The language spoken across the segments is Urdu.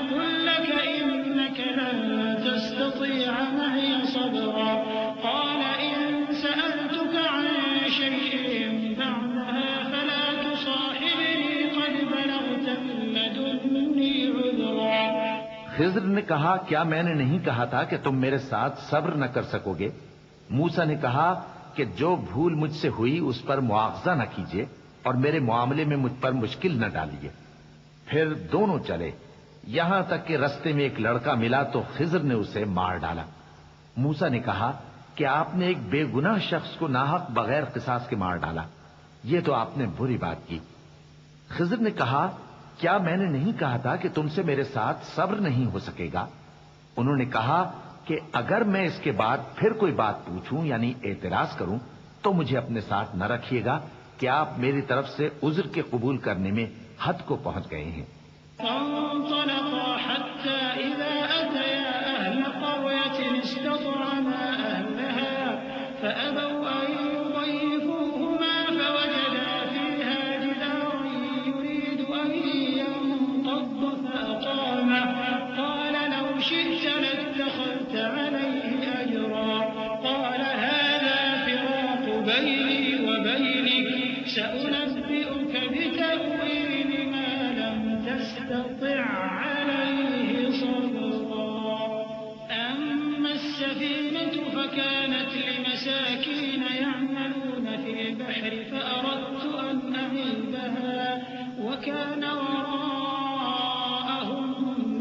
أقل لك إنك لن تستطيع معي صبرا قال إن سألتك عن شيء بعدها فلا تصاحبني قد بلغت من لدني عذرا۔ خضر نے کہا کیا میں نے نہیں کہا تھا کہ تم میرے ساتھ صبر نہ کر سکو گے؟ موسیٰ نے کہا کہ جو بھول مجھ سے ہوئی اس پر مواخذہ نہ کیجیے اور میرے معاملے میں مجھ پر مشکل نہ ڈالیے۔ پھر دونوں چلے، یہاں تک کہ رستے میں ایک لڑکا ملا تو خضر نے اسے مار ڈالا۔ موسیٰ نے کہا کہ آپ نے ایک بے گناہ شخص کو ناحق بغیر قصاص کے مار ڈالا، یہ تو آپ نے بری بات کی۔ خضر نے کہا کیا میں نے نہیں کہا تھا کہ تم سے میرے ساتھ صبر نہیں ہو سکے گا؟ انہوں نے کہا کہ اگر میں اس کے بعد پھر کوئی بات پوچھوں یعنی اعتراض کروں تو مجھے اپنے ساتھ نہ رکھیے گا کہ آپ میری طرف سے عذر کے قبول کرنے میں حد کو پہنچ گئے ہیں۔ فانطلقا حتى إذا أتيا أهل قرية استطعما أهلها فأبوا أن يضيفوهما فوجدا فيها جدارا يريد أن ينقض فأقامه قال لو شئت لاتخذت عليه أجرا قال هذا فراق بيني وبينك سأنبئك بتأويل ما لم تستطع عليه صبرا أما السفينة فكانت لمساكين يعملون في البحر فأردت أن أعيبها وكان وراءهم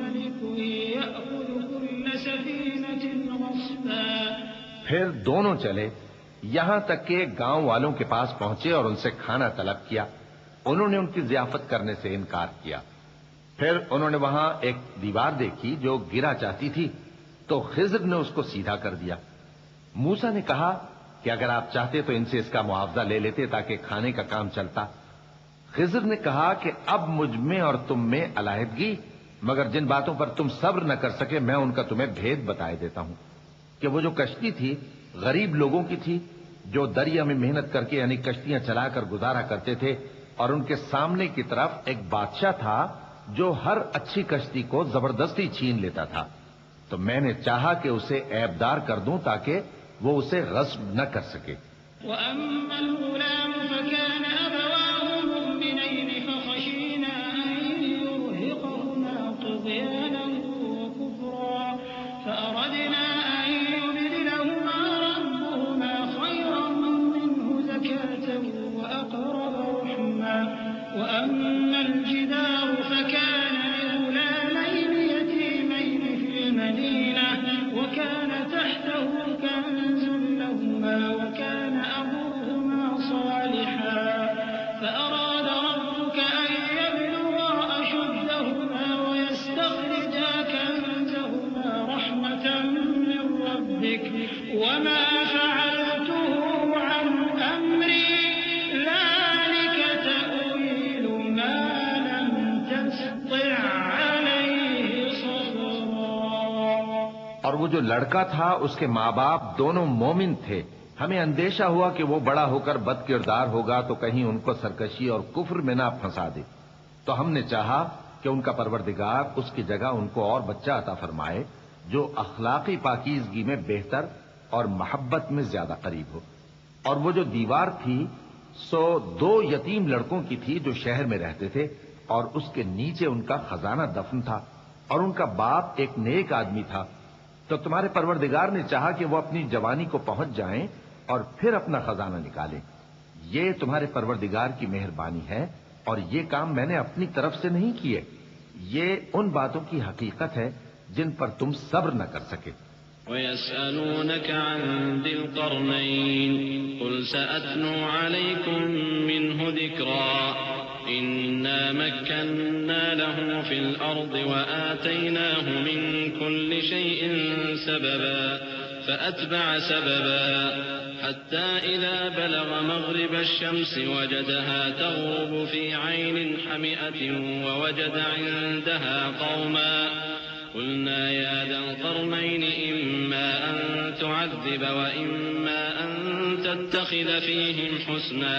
ملك يأخذ كل سفينة غصبا۔ پھر دونوں چلے یہاں تک کہ گاؤں والوں کے پاس پہنچے اور ان سے کھانا طلب کیا۔ انہوں نے ان کی ضیافت کرنے سے انکار کیا۔ پھر انہوں نے وہاں ایک دیوار دیکھی جو گرا چاہتی تھی تو خضر نے اس کو سیدھا کر دیا۔ موسیٰ نے کہا کہ اگر آپ چاہتے تو ان سے اس کا معاوضہ لے لیتے تاکہ کھانے کا کام چلتا۔ خضر نے کہا کہ اب مجھ میں اور تم میں علیحدگی، مگر جن باتوں پر تم صبر نہ کر سکے میں ان کا تمہیں بھید بتائے دیتا ہوں کہ وہ جو کشتی تھی غریب لوگوں کی تھی جو دریا میں محنت کر کے یعنی کشتیاں چلا کر گزارا کرتے تھے، اور ان کے سامنے کی طرف ایک بادشاہ تھا جو ہر اچھی کشتی کو زبردستی چھین لیتا تھا، تو میں نے چاہا کہ اسے عیبدار کر دوں تاکہ وہ اسے غصب نہ کر سکے۔ وأما الغلام فكان أبواه مؤمنين فخشينا أن يرهقهما طغيانا وكفرا فأردنا أن يبدلهما ربهما خيرا منه زكاة وأقرب رحما وأما الجدار فكان لغلامين يتيمين في المدينة وكان تحته كنز لهما وكان أبوهما صالحا فأراد ربك أن يبلغا أشدهما ويستخرجا كنزهما رحمة من ربك وما فعلته عن أمري ذلك تأويل ما لم تستطع عليه صبرا۔ اور وہ جو لڑکا تھا اس کے ماں باپ دونوں مومن تھے، ہمیں اندیشہ ہوا کہ وہ بڑا ہو کر بد کردار ہوگا تو کہیں ان کو سرکشی اور کفر میں نہ پھنسا دے، تو ہم نے چاہا کہ ان کا پروردگار اس کی جگہ ان کو اور بچہ عطا فرمائے جو اخلاقی پاکیزگی میں بہتر اور محبت میں زیادہ قریب ہو۔ اور وہ جو دیوار تھی سو 2 یتیم لڑکوں کی تھی جو شہر میں رہتے تھے، اور اس کے نیچے ان کا خزانہ دفن تھا، اور ان کا باپ ایک نیک آدمی تھا، تو تمہارے پروردگار نے چاہا کہ وہ اپنی جوانی کو پہنچ جائیں اور پھر اپنا خزانہ نکالیں۔ یہ تمہارے پروردگار کی مہربانی ہے، اور یہ کام میں نے اپنی طرف سے نہیں کیے، یہ ان باتوں کی حقیقت ہے جن پر تم صبر نہ کر سکے۔ وَيَسْأَلُونَكَ عَنْ ذِي الْقَرْنَيْنِ قُلْ سَأَتْلُو عَلَيْكُمْ مِنْهُ ذِكْرًا إِنَّا مَكَّنَّا لَهُ فِي الْأَرْضِ وَآتَيْنَاهُ مِنْ كُلِّ شَيْءٍ سَبَبًا فأتبع سببا حتى إذا بلغ مغرب الشمس وجدها تغرب في عين حمئة ووجد عندها قوما قلنا يا ذا القرنين إما أن تعذب وإما أن تتخذ فيهم حسنا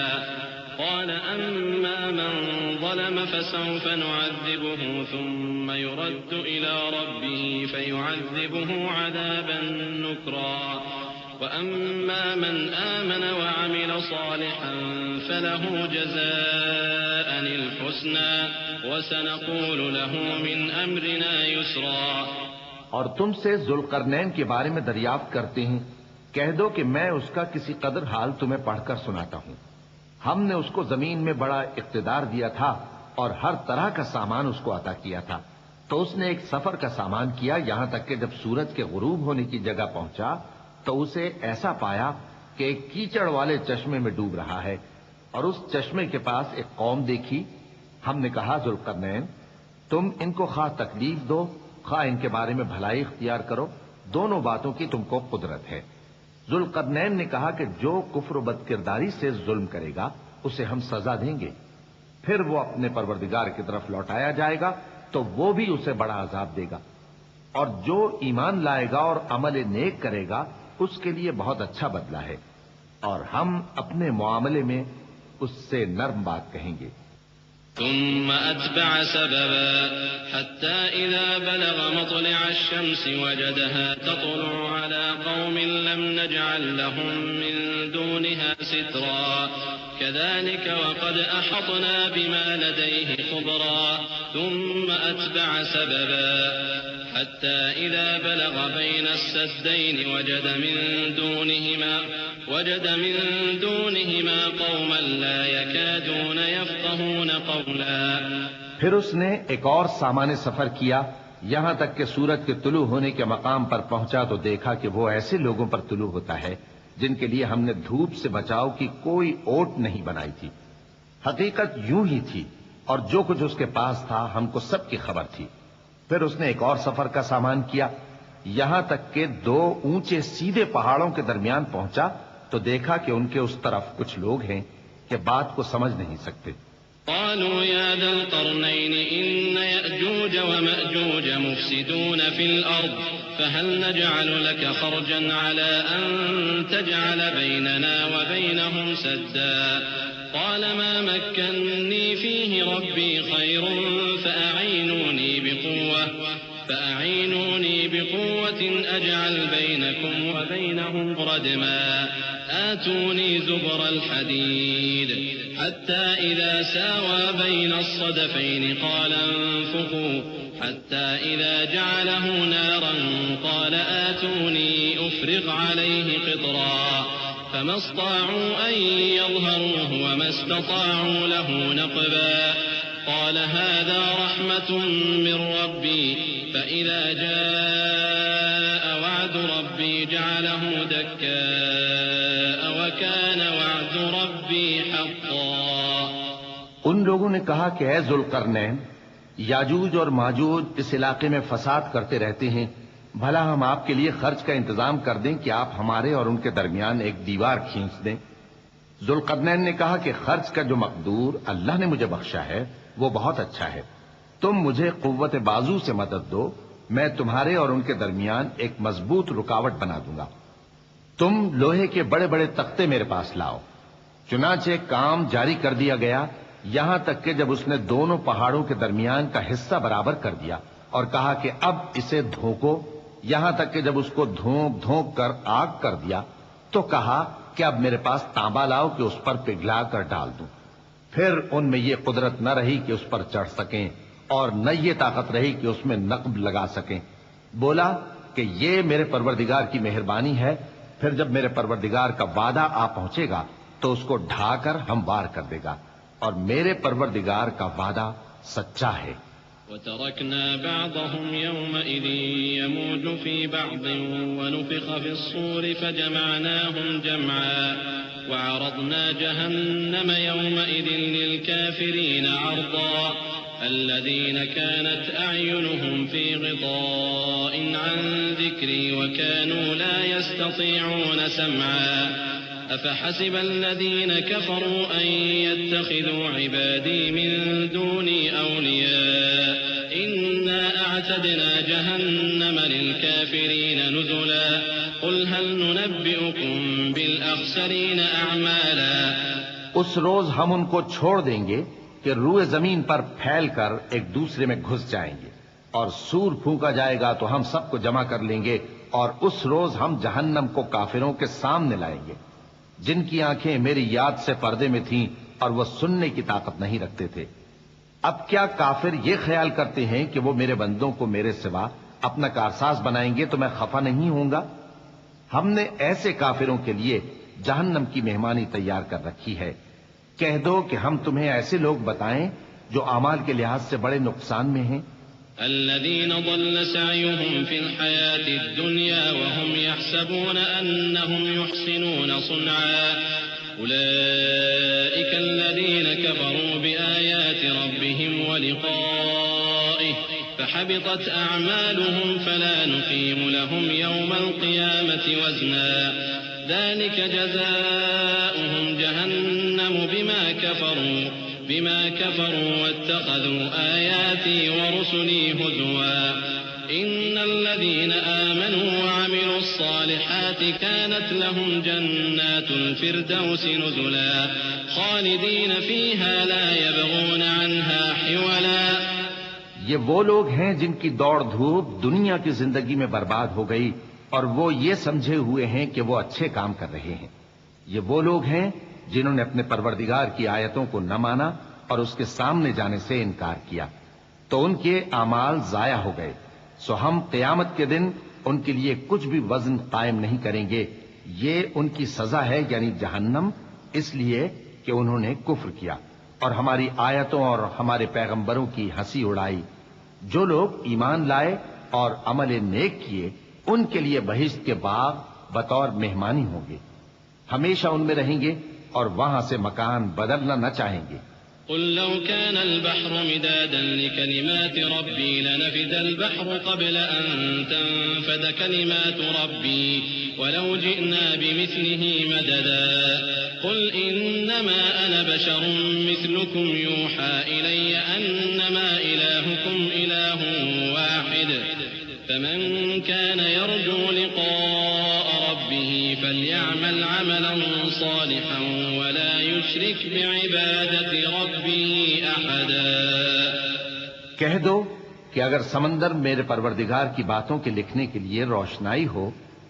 قال أما من ظلم فسوف نعذبه ثم يرد إلى ربه فيعذبه عذابا نكرا وأما من آمن وعمل صالحا فله جزاء الحسنى وسنقول له من أمرنا يسرا. اور تم سے ذوالقرنین کے بارے میں دریافت کرتے ہیں، کہہ دو کہ میں اس کا کسی قدر حال تمہیں پڑھ کر سناتا ہوں. ہم نے اس کو زمین میں بڑا اقتدار دیا تھا اور ہر طرح کا سامان اس کو عطا کیا تھا. تو اس نے ایک سفر کا سامان کیا، یہاں تک کہ جب سورج کے غروب ہونے کی جگہ پہنچا تو اسے ایسا پایا کہ ایک کیچڑ والے چشمے میں ڈوب رہا ہے، اور اس چشمے کے پاس ایک قوم دیکھی. ہم نے کہا ذوالقرنین تم ان کو خواہ تکلیف دو خواہ ان کے بارے میں بھلائی اختیار کرو، دونوں باتوں کی تم کو قدرت ہے. ذوالقرنین نے کہا کہ جو کفر و بد کرداری سے ظلم کرے گا اسے ہم سزا دیں گے، پھر وہ اپنے پروردگار کی طرف لوٹایا جائے گا تو وہ بھی اسے بڑا عذاب دے گا، اور جو ایمان لائے گا اور عمل نیک کرے گا اس کے لیے بہت اچھا بدلہ ہے، اور ہم اپنے معاملے میں اس سے نرم بات کہیں گے. ثم أتبع سببا حتى إذا بلغ مطلع الشمس وجدها تطلع على قوم لم نجعل لهم من دونها سترا كذلك وقد أحطنا بما لديه خبرا ثم أتبع سببا حتى إذا بلغ بين السدين وجد من دونهما قوما لا يكادون يفقهون قولا. پھر اس نے ایک اور سامان سفر کیا، یہاں تک کہ سورج کے طلوع ہونے کے مقام پر پہنچا تو دیکھا کہ وہ ایسے لوگوں پر طلوع ہوتا ہے جن کے لیے ہم نے دھوپ سے بچاؤ کی کوئی اوٹ نہیں بنائی تھی. حقیقت یوں ہی تھی اور جو کچھ اس کے پاس تھا ہم کو سب کی خبر تھی. پھر اس نے ایک اور سفر کا سامان کیا، یہاں تک کہ دو اونچے سیدھے پہاڑوں کے درمیان پہنچا تو دیکھا کہ ان کے اس طرف کچھ لوگ ہیں کہ بات کو سمجھ نہیں سکتے. قالوا يا ذا القرنين إن يأجوج ومأجوج مفسدون في الأرض فهل نجعل لك خرجا على أن تجعل بيننا وبينهم سدا قال ما مكنني فيه ربي خير فأعينوني بقوة أجعل بينكم وبينهم ردما آتوني زبر الحديد حتى إذا ساوى بين الصدفين قال انفخوا حتى إذا جعله نارا قال آتوني أفرغ عليه قطرا فما استطاعوا أن يظهروه وما استطاعوا له نقبا قال هذا رحمة من ربي فإذا جاء وعد ربي جعله دكاء وكان وعد ربي حقا. ان لوگوں نے کہا کہ اے ذوالقرنین، یاجوج اور ماجوج اس علاقے میں فساد کرتے رہتے ہیں، بھلا ہم آپ کے لیے خرچ کا انتظام کر دیں کہ آپ ہمارے اور ان کے درمیان ایک دیوار کھینچ دیں. ذوالقرنین نے کہا کہ خرچ کا جو مقدور اللہ نے مجھے بخشا ہے وہ بہت اچھا ہے. تم مجھے قوت بازو سے مدد دو، میں تمہارے اور ان کے درمیان ایک مضبوط رکاوٹ بنا دوں گا. تم لوہے کے بڑے بڑے تختے میرے پاس لاؤ. چنانچہ کام جاری کر دیا گیا، یہاں تک کہ جب اس نے دونوں پہاڑوں کے درمیان کا حصہ برابر کر دیا اور کہا کہ اب اسے دھوکو، یہاں تک کہ جب اس کو دھونک کر آگ کر دیا تو کہا کہ اب میرے پاس تانبا لاؤ کہ اس پر پگھلا کر ڈال دوں. پھر ان میں یہ قدرت نہ رہی کہ اس پر چڑھ سکیں اور نہ یہ طاقت رہی کہ اس میں نقب لگا سکیں. بولا کہ یہ میرے پروردگار کی مہربانی ہے. پھر جب میرے پروردگار کا وعدہ آ پہنچے گا تو اس کو ڈھا کر ہموار کر دے گا، اور میرے پروردگار کا وعدہ سچا ہے. وتركنا بعضهم يومئذ يموج في بعض ونفخ في الصور فجمعناهم جمعا وعرضنا جهنم يومئذ للكافرين عرضا الذين كانت أعينهم في غطاء عن ذكري وكانوا لا يستطيعون سمعا أفحسب الذين كفروا أن يتخذوا عبادي من دوني أولياء إنا أعتدنا جهنم للكافرين نزلا قل هل ننبئكم بالأخسرين أعمالا اس روز ہم ان کو چھوڑ دیں گے کہ روئے زمین پر پھیل کر ایک دوسرے میں گھس جائیں گے، اور سور پھونکا جائے گا تو ہم سب کو جمع کر لیں گے، اور اس روز ہم جہنم کو کافروں کے سامنے لائیں گے، جن کی آنکھیں میری یاد سے پردے میں تھیں اور وہ سننے کی طاقت نہیں رکھتے تھے۔ اب کیا کافر یہ خیال کرتے ہیں کہ وہ میرے بندوں کو میرے سوا اپنا کارساز بنائیں گے تو میں خفا نہیں ہوں گا؟ ہم نے ایسے کافروں کے لیے جہنم کی مہمانی تیار کر رکھی ہے۔ کہہ دو کہ ہم تمہیں ایسے لوگ بتائیں جو اعمال کے لحاظ سے بڑے نقصان میں ہیں۔ الذين ضل سعيهم في الحياة الدنيا وهم يحسبون أنهم يحسنون صنعا أولئك الذين كفروا بآيات ربهم ولقائه فحبطت أعمالهم فلا نقيم لهم يوم القيامة وزنا ذلك جزاؤهم جهنم بما كفروا واتخذوا آياتي ورسلي هزوا إن الذين آمنوا وعملوا الصالحات كانت لهم جنات الفردوس نزلا خالدين فيها لا يبغون عنها حولا۔ یہ وہ لوگ ہیں جن کی دوڑ دھوپ دنیا کی زندگی میں برباد ہو گئی اور وہ یہ سمجھے ہوئے ہیں کہ وہ اچھے کام کر رہے ہیں۔ یہ وہ لوگ ہیں جنہوں نے اپنے پروردگار کی آیتوں کو نہ مانا اور اس کے سامنے جانے سے انکار کیا، تو ان کے اعمال ضائع ہو گئے، سو ہم قیامت کے دن ان کے لیے کچھ بھی وزن قائم نہیں کریں گے۔ یہ ان کی سزا ہے، یعنی جہنم، اس لیے کہ انہوں نے کفر کیا اور ہماری آیتوں اور ہمارے پیغمبروں کی ہنسی اڑائی۔ جو لوگ ایمان لائے اور عمل نیک کیے ان کے لیے بہشت کے باغ بطور مہمانی ہوں گے، ہمیشہ ان میں رہیں گے اور وہاں سے مکان بدلنا نہ چاہیں گے۔ قل لو كان البحر مدادا لكلمات ربي لنفد البحر قبل أن تنفد كلمات ربي ولو جئنا بمثله مددا قل إنما أنا بشر مثلكم يوحى إلي أنما إلهكم إله واحد فمن كان يرجو لقاء ربه فليعمل عملا صالحا ولا يشرك بعبادة ربه أحدا۔ کہہ دو کہ اگر سمندر میرے پروردگار کی باتوں کے لکھنے کے لیے روشنائی ہو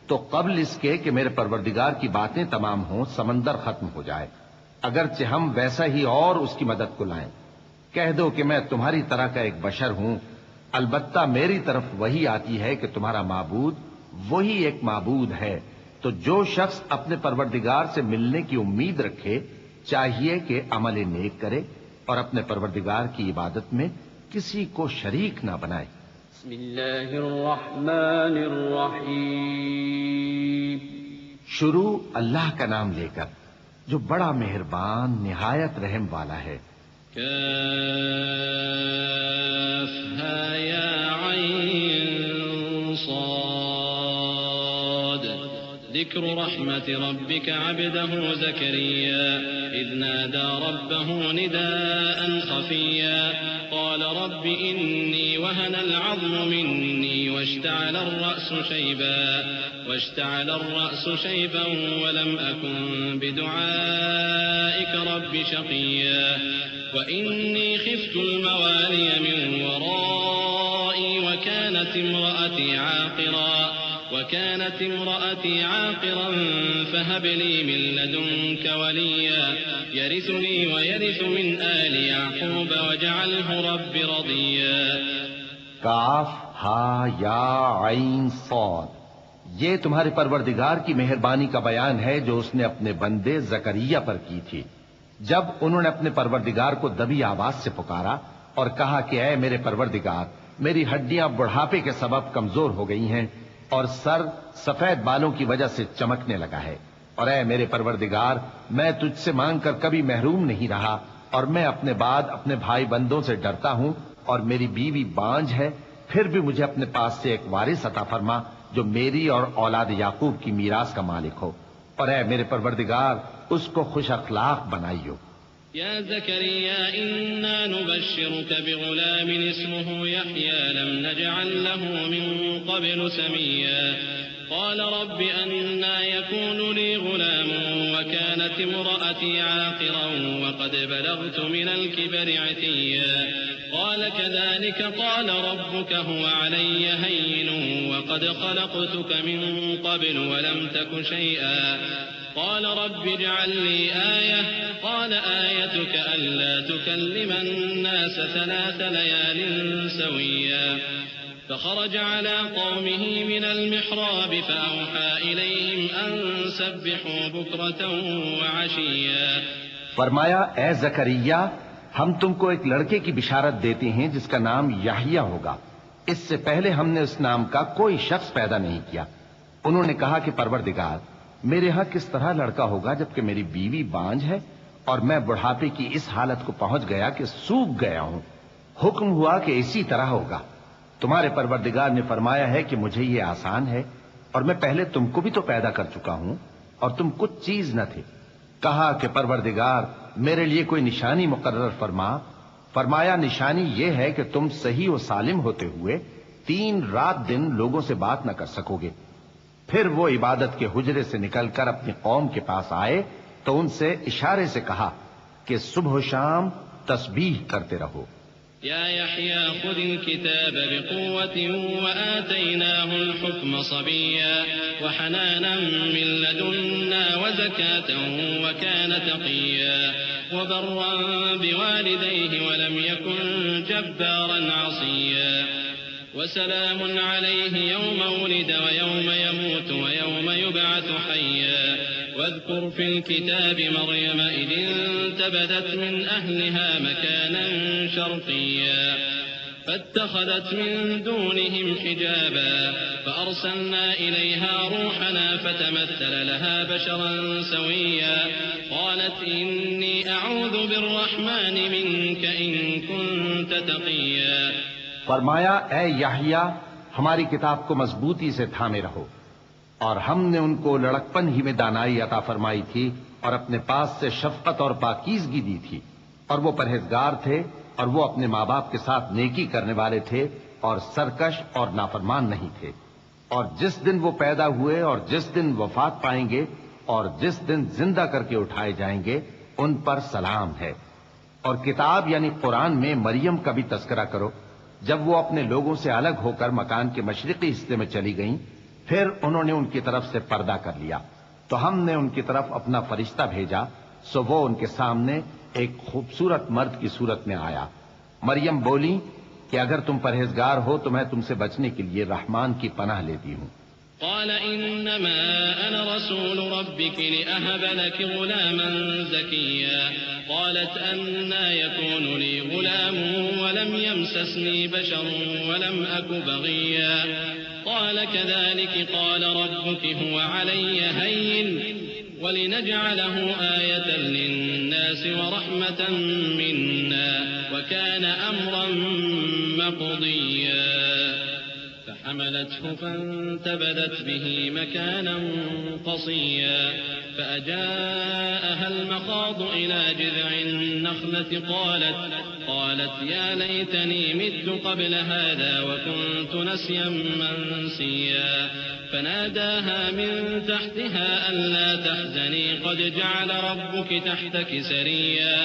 تو قبل اس کے کہ میرے پروردگار کی باتیں تمام ہوں سمندر ختم ہو جائے، اگرچہ ہم ویسا ہی اور اس کی مدد کو لائیں۔ کہہ دو کہ میں تمہاری طرح کا ایک بشر ہوں، البتہ میری طرف وہی آتی ہے کہ تمہارا معبود وہی ایک معبود ہے، تو جو شخص اپنے پروردگار سے ملنے کی امید رکھے چاہیے کہ عمل نیک کرے اور اپنے پروردگار کی عبادت میں کسی کو شریک نہ بنائے۔ بسم اللہ الرحمن الرحیم۔ شروع اللہ کا نام لے کر جو بڑا مہربان نہایت رحم والا ہے۔ كافها يا عين صاد ذكر رحمة ربك عبده زكريا إذ نادى ربه نداء خفيا قال رب إني وهن العظم مني واشتعل الرأس شيبا ولم أكن بدعائك رب شقيا وإني خفت الموالي من ورائي وكانت امرأتي عاقرا فهب لي من لدنك وليا يرثني ويرث من آل يعقوب واجعله رب رضيا۔ کاف ہا یا عین صاد، یہ تمہارے پروردگار کی مہربانی کا بیان ہے جو اس نے اپنے بندے زکریا پر کی تھی جب انہوں نے اپنے پروردگار کو دبی آواز سے پکارا اور کہا کہ اے میرے پروردگار، میری ہڈیاں بڑھاپے کے سبب کمزور ہو گئی ہیں اور سر سفید بالوں کی وجہ سے چمکنے لگا ہے، اور اے میرے پروردگار، میں تجھ سے مانگ کر کبھی محروم نہیں رہا اور میں اپنے بعد اپنے بھائی بندوں سے ڈرتا ہوں اور میری بیوی بانجھ ہے، پھر بھی مجھے اپنے پاس سے ایک وارث عطا فرما جو میری اور اولاد یعقوب کی میراث کا مالک ہو، اور اے میرے پروردگار اس کو خوش اخلاق بنائیو۔ يا زكريا إنا نبشرك بغلام اسمه يحيى لم نجعل له من قبل سميا قال رب أنى يكون لي غلام وكانت امرأتي عاقرا وقد بلغت من الكبر عتيا قال كذلك قال ربك هو علي هين وقد خلقتك من قبل ولم تك شيئا قال رب اجعل لي آية قال آيتك ألا تكلم الناس 3 ليال سويا فخرج على قومه من المحراب فأوحى إليهم أن سبحوا بكرة وعشيا فرمایا اے زکریا ہم تم کو ایک لڑکے کی بشارت دیتے ہیں جس کا نام یحییٰ ہوگا. اس سے پہلے ہم نے اس نام کا کوئی شخص پیدا نہیں کیا. انہوں نے کہا کہ پروردگار میرے ہاں کس طرح لڑکا ہوگا جبکہ میری بیوی بانجھ ہے اور میں بڑھاپے کی اس حالت کو پہنچ گیا کہ سوکھ گیا ہوں. حکم ہوا کہ اسی طرح ہوگا. تمہارے پروردگار نے فرمایا ہے کہ مجھے یہ آسان ہے اور میں پہلے تم کو بھی تو پیدا کر چکا ہوں اور تم کچھ چیز نہ تھے. کہا کہ پروردگار میرے لیے کوئی نشانی مقرر فرما. فرمایا نشانی یہ ہے کہ تم صحیح و سالم ہوتے ہوئے 3 رات دن لوگوں سے بات نہ کر سکو گے. پھر وہ عبادت کے حجرے سے نکل کر اپنی قوم کے پاس آئے تو ان سے اشارے سے کہا کہ صبح و شام تسبیح کرتے رہو. يا يحيى خذ الكتاب بقوة وآتيناه الحكم صبيا وحنانا من لدنا وزكاة وكان تقيا وبرا بوالديه ولم يكن جبارا عصيا وسلام عليه يوم ولد ويوم يموت ويوم يبعث حيا واذكر في الكتاب مريم إذ انتبذت من أهلها مكانا شرقيا فاتخذت من دونهم حجابا فأرسلنا إليها روحنا فتمثل لها بشرا سويا قالت إني أعوذ بالرحمن منك إن كنت تقيا. فرمایا اے یحییٰ ہماری کتاب کو مضبوطی سے تھامے رہو. اور ہم نے ان کو لڑکپن ہی میں دانائی عطا فرمائی تھی اور اپنے پاس سے شفقت اور پاکیزگی دی تھی اور وہ پرہیزگار تھے اور وہ اپنے ماں باپ کے ساتھ نیکی کرنے والے تھے اور سرکش اور نافرمان نہیں تھے. اور جس دن وہ پیدا ہوئے اور جس دن وفات پائیں گے اور جس دن زندہ کر کے اٹھائے جائیں گے ان پر سلام ہے. اور کتاب یعنی قرآن میں مریم کا بھی تذکرہ کرو. جب وہ اپنے لوگوں سے الگ ہو کر مکان کے مشرقی حصے میں چلی گئیں پھر انہوں نے ان کی طرف سے پردہ کر لیا تو ہم نے ان کی طرف اپنا فرشتہ بھیجا سو وہ ان کے سامنے ایک خوبصورت مرد کی صورت میں آیا. مریم بولی کہ اگر تم پرہیزگار ہو تو میں تم سے بچنے کے لیے رحمان کی پناہ لیتی ہوں. قال إنما أنا رسول ربك لأهب لك غلاما زكيا قالت أنى يكون لي غلام ولم يمسسني بشر ولم أك بغيا قال كذلك قال ربك هو علي هين ولنجعله آية للناس ورحمة منا وكان أمرا مقضيا فحملته فانتبذت به مكانا قصيا فأجاءها المخاض إلى جذع النخلة قالت يا ليتني مت قبل هذا وكنت نسيا منسيا فناداها من تحتها ألا تحزني قد جعل ربك تحتك سريا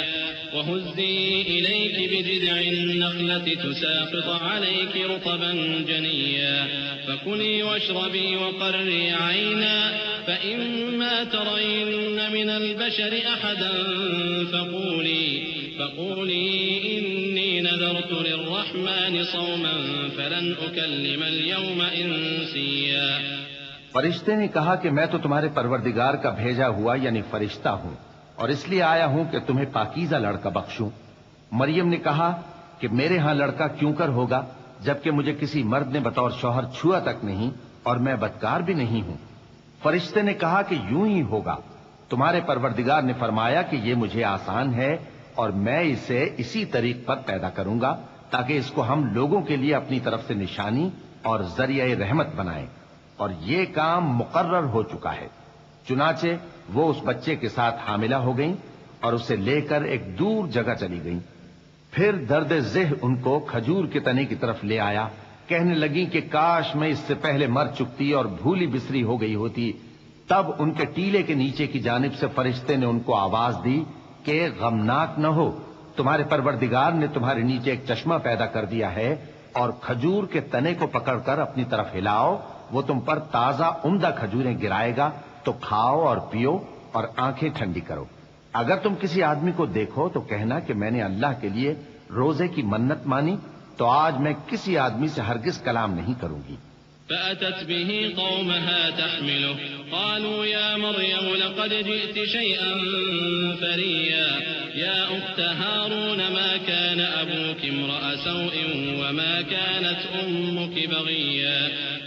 وهزي إليك بجذع النخلة تساقط عليك رطبا جنيا فكلي واشربي وقري عينا فإما ترين من البشر أحدا فقولي إني نذرت للرحمن صوما فلن أكلم اليوم إنسيا. فرشتے نے کہا کہ میں تو تمہارے پروردگار کا بھیجا ہوا یعنی فرشتہ ہوں اور اس لیے آیا ہوں کہ تمہیں پاکیزہ لڑکا بخشوں. مریم نے کہا کہ میرے ہاں لڑکا کیوں کر ہوگا جبکہ مجھے کسی مرد نے بطور شوہر چھوا تک نہیں اور میں بدکار بھی نہیں ہوں. فرشتے نے کہا کہ یوں ہی ہوگا. تمہارے پروردگار نے فرمایا کہ یہ مجھے آسان ہے اور میں اسے اسی طریق پر پیدا کروں گا تاکہ اس کو ہم لوگوں کے لیے اپنی طرف سے نشانی اور ذریعہ رحمت بنائیں. اور یہ کام مقرر ہو چکا ہے. چنانچہ وہ اس بچے کے ساتھ حاملہ ہو گئیں اور اسے لے کر ایک دور جگہ چلی گئیں۔ پھر درد ذہ ان کو کھجور کے تنے کی طرف لے آیا، کہنے لگیں کہ کاش میں اس سے پہلے مر چکتی اور بھولی بسری ہو گئی ہوتی۔ تب ان کے ٹیلے کے نیچے کی جانب سے فرشتے نے ان کو آواز دی کہ غمناک نہ ہو، تمہارے پروردگار نے تمہارے نیچے ایک چشمہ پیدا کر دیا ہے، اور کھجور کے تنے کو پکڑ کر اپنی طرف ہلاؤ، وہ تم پر تازہ عمدہ کھجوریں گرائے گا، تو کھاؤ اور پیو اور آنکھیں ٹھنڈی کرو۔ اگر تم کسی آدمی کو دیکھو تو کہنا کہ میں نے اللہ کے لیے روزے کی منت مانی، تو آج میں کسی آدمی سے ہرگز کلام نہیں کروں گی۔ فأتت به قومها تحمله قالوا يا مريم لقد جئت شيئا فريا يا أخت هارون ما كان أبوك امرأ سوء وما كانت أمك بغيا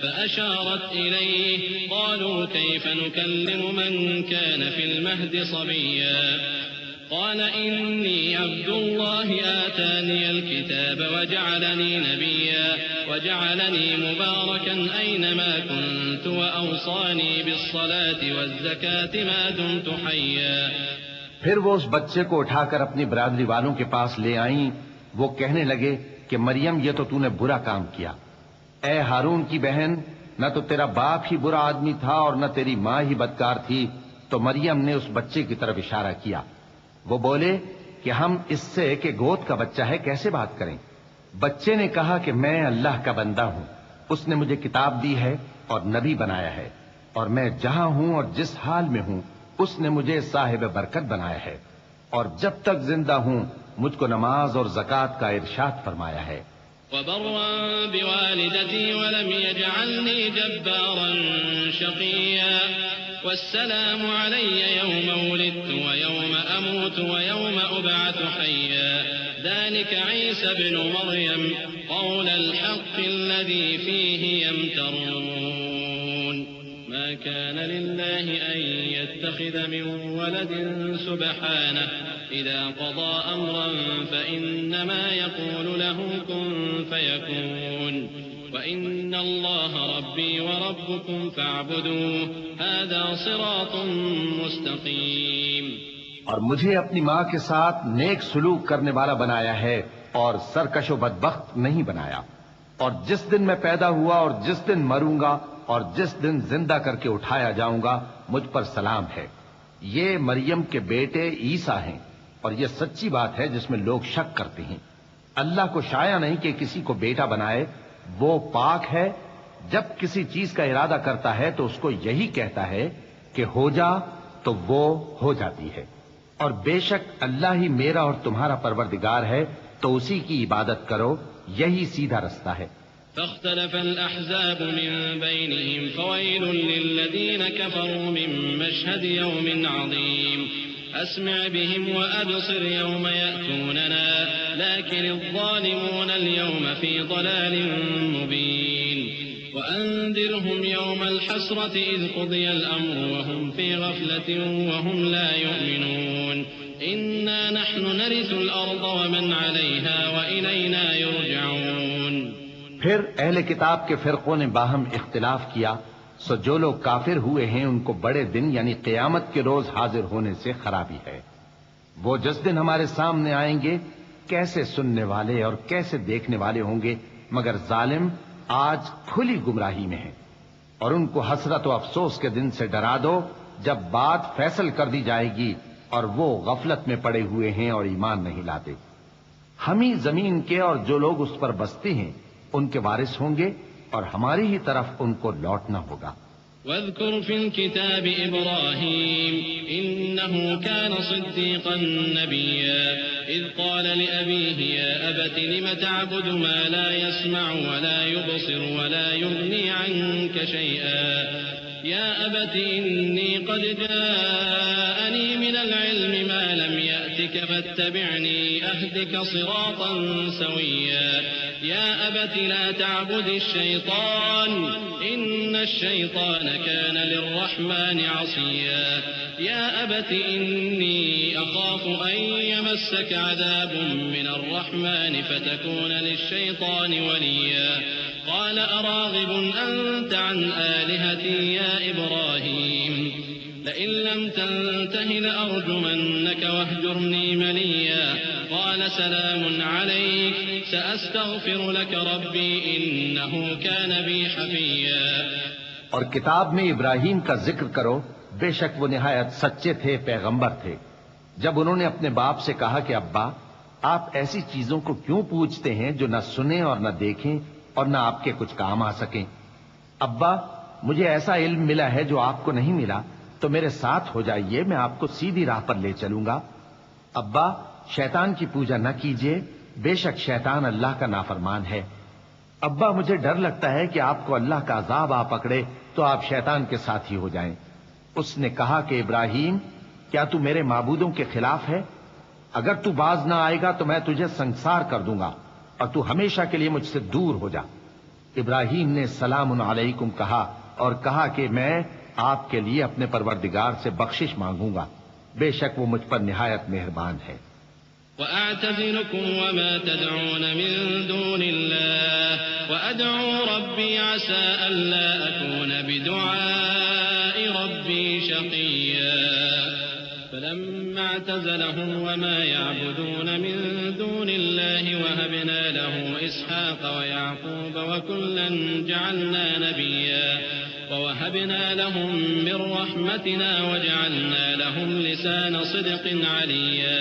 فأشارت إليه قالوا كيف نكلم من كان في المهد صبيا قال إني عبد الله آتاني الكتاب وجعلني نبيا وجعلني مباركا أينما كنت وأوصاني بالصلاة والزكاة ما دمت حيا۔ پھر وہ اس بچے کو اٹھا کر اپنی برادری والوں کے پاس لے آئیں۔ وہ کہنے لگے کہ مریم یہ تو نے برا کام کیا، اے ہارون کی بہن، نہ تو تیرا باپ ہی برا آدمی تھا اور نہ تیری ماں ہی بدکار تھی۔ تو مریم نے اس بچے کی طرف اشارہ کیا۔ وہ بولے کہ ہم اس سے کہ گود کا بچہ ہے کیسے بات کریں؟ بچے نے کہا کہ میں اللہ کا بندہ ہوں، اس نے مجھے کتاب دی ہے اور نبی بنایا ہے، اور میں جہاں ہوں اور جس حال میں ہوں اس نے مجھے صاحب برکت بنایا ہے، اور جب تک زندہ ہوں مجھ کو نماز اور زکوٰۃ کا ارشاد فرمایا ہے۔ وبرا بوالدتي ولم يجعلني جبارا شقيا والسلام علي يوم ولدت ويوم أموت ويوم أبعث حيا ذلك عيسى ابن مريم قول الحق الذي فيه يمترون ما كان لله أن يتخذ من ولد سبحانه إذا قضى أمرا فإنما يقول له كن فيكون وإن الله ربي وربكم فاعبدوه هذا صراط مستقيم۔ اور مجھے اپنی ماں کے ساتھ نیک سلوک کرنے والا بنایا ہے اور سرکش و بدبخت نہیں بنایا، اور جس دن میں پیدا ہوا اور جس دن مروں گا اور جس دن زندہ کر کے اٹھایا جاؤں گا مجھ پر سلام ہے۔ یہ مریم کے بیٹے عیسیٰ ہیں، اور یہ سچی بات ہے جس میں لوگ شک کرتے ہیں۔ اللہ کو شایع نہیں کہ کسی کو بیٹا بنائے، وہ پاک ہے، جب کسی چیز کا ارادہ کرتا ہے تو اس کو یہی کہتا ہے کہ ہو جا تو وہ ہو جاتی ہے، اور بے شک اللہ ہی میرا اور تمہارا پروردگار ہے، تو اسی کی عبادت کرو، یہی سیدھا رستہ ہے۔ فاختلف الأحزاب من بينهم فويل للذين كفروا من مشهد يوم عظيم أسمع بهم وأبصر يوم يأتوننا لكن الظالمون اليوم في ضلال مبين وأنذرهم يوم الحسرة إذ قضي الأمر وهم في غفلة وهم لا يؤمنون إنا نحن نرث الأرض ومن عليها وإلينا يرجعون۔ پھر اہل کتاب کے فرقوں نے باہم اختلاف کیا، سو جو لوگ کافر ہوئے ہیں ان کو بڑے دن یعنی قیامت کے روز حاضر ہونے سے خرابی ہے۔ وہ جس دن ہمارے سامنے آئیں گے کیسے سننے والے اور کیسے دیکھنے والے ہوں گے، مگر ظالم آج کھلی گمراہی میں ہیں۔ اور ان کو حسرت و افسوس کے دن سے ڈرا دو جب بات فیصل کر دی جائے گی اور وہ غفلت میں پڑے ہوئے ہیں اور ایمان نہیں لاتے۔ ہم ہی زمین کے اور جو لوگ اس پر بستے ہیں ان کے وارث ہوں گے، اور ہماری ہی طرف ان کو لوٹنا ہوگا۔ واذكر في الكتاب إبراهيم إنه كان صديقا نبيا إذ قال لأبيه يا أبت لم تعبد ما لا يسمع ولا يبصر ولا يغني عنك شيئا يا أبت إني قد جاءني من العلم ما لم يأتك فاتبعني أهدك صراطا سويا يا أبت لا تعبد الشيطان إن الشيطان كان للرحمن عصيا يا أبت إني أخاف أن يمسك عذاب من الرحمن فتكون للشيطان وليا قال أراغب أنت عن آلهتي يا إبراهيم لئن لم تنته لأرجمنك واهجرني مليا قال سلام عليك سأستغفر لك ربي إنه كان بي حفيا۔ اور کتاب میں ابراہیم کا ذکر کرو، بے شک وہ نہایت سچے تھے، پیغمبر تھے۔ جب انہوں نے اپنے باپ سے کہا کہ ابا آپ ایسی چیزوں کو کیوں پوچھتے ہیں جو نہ سنیں اور نہ دیکھیں اور نہ آپ کے کچھ کام آ سکیں؟ ابا مجھے ایسا علم ملا ہے جو آپ کو نہیں ملا، تو میرے ساتھ ہو جائیے، میں آپ کو سیدھی راہ پر لے چلوں گا۔ ابا شیطان کی پوجا نہ کیجیے، بے شک شیطان اللہ کا نافرمان ہے۔ ابا مجھے ڈر لگتا ہے کہ آپ کو اللہ کا عذاب آ پکڑے تو آپ شیطان کے ساتھی ہو جائیں۔ اس نے کہا کہ ابراہیم کیا تو میرے معبودوں کے خلاف ہے؟ اگر تو باز نہ آئے گا تو میں تجھے سنسار کر دوں گا اور تو ہمیشہ کے لیے مجھ سے دور ہو جا۔ ابراہیم نے سلام علیکم کہا اور کہا کہ میں آپ کے لیے اپنے پروردگار سے بخشش مانگوں گا، بے شک وہ مجھ پر نہایت مہربان ہے۔ وأعتزلكم وما تدعون من دون الله وأدعو ربي عسى ألا أكون بدعاء ربي شقيا فلما اعتزلهم وما يعبدون من دون الله وهبنا له إسحاق ويعقوب وكلا جعلنا نبيا ووهبنا لهم من رحمتنا وجعلنا لهم لسان صدق عليا۔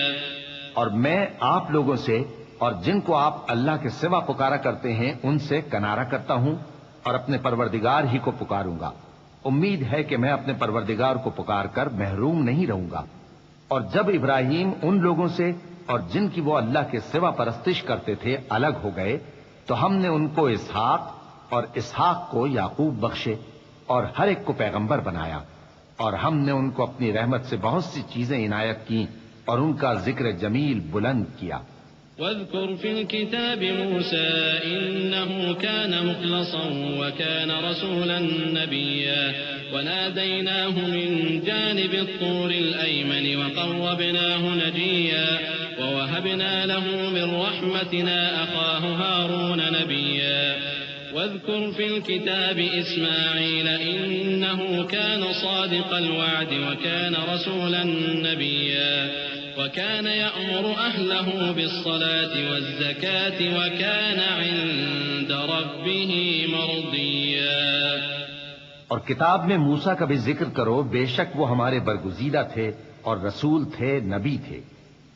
اور میں آپ لوگوں سے اور جن کو آپ اللہ کے سوا پکارا کرتے ہیں ان سے کنارہ کرتا ہوں اور اپنے پروردگار ہی کو پکاروں گا۔ امید ہے کہ میں اپنے پروردگار کو پکار کر محروم نہیں رہوں گا۔ اور جب ابراہیم ان لوگوں سے اور جن کی وہ اللہ کے سوا پرستش کرتے تھے الگ ہو گئے تو ہم نے ان کو اسحاق اور اسحاق کو یعقوب بخشے اور ہر ایک کو پیغمبر بنایا، اور ہم نے ان کو اپنی رحمت سے بہت سی چیزیں عنایت کی اور ان کا ذکر جمیل بلند کیا۔ واذكر في الكتاب موسى إنه كان مخلصا وكان رسولا نبيا وناديناه من جانب الطور الأيمن وقربناه نجيا ووهبنا له من رحمتنا أخاه هارون نبيا واذكر في الكتاب إسماعيل إنه كان صادق الوعد وكان رسولا نبيا وكان يأمر أهله بالصلاة والزكاة وكان عند ربه مرضيا۔ اور کتاب میں موسیٰ کا بھی ذکر کرو، بے شک وہ ہمارے برگزیدہ تھے اور رسول تھے، نبی تھے،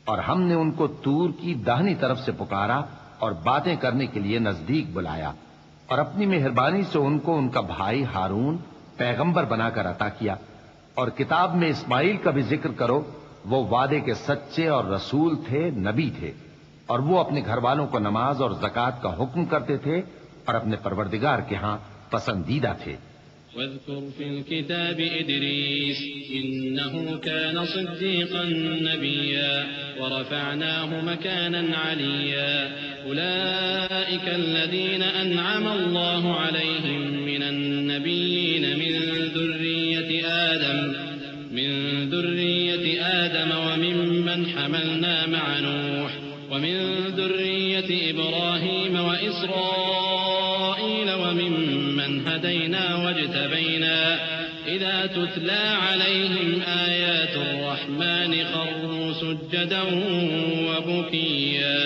اور ہم نے ان کو طور کی داہنی طرف سے پکارا اور باتیں کرنے کے لیے نزدیک بلایا، اور اپنی مہربانی سے ان کو ان کا بھائی ہارون پیغمبر بنا کر عطا کیا۔ اور کتاب میں اسماعیل کا بھی ذکر کرو، وہ وعدے کے سچے اور رسول تھے، نبی تھے، اور وہ اپنے گھر والوں کو نماز اور زکوٰۃ کا حکم کرتے تھے اور اپنے پروردگار کے ہاں پسندیدہ تھے۔ واذكر في الكتاب إدريس إنه كان صديقا نبيا ورفعناه مكانا عليا أولئك الذين أنعم الله عليهم من النبيين من ذرية آدم وممن حملنا مع نوح ومن ذرية إبراهيم وإسرائيل وممن هدينا واجتبينا إذا تتلى عليهم آيات الرحمن خروا سجدا وبكيا۔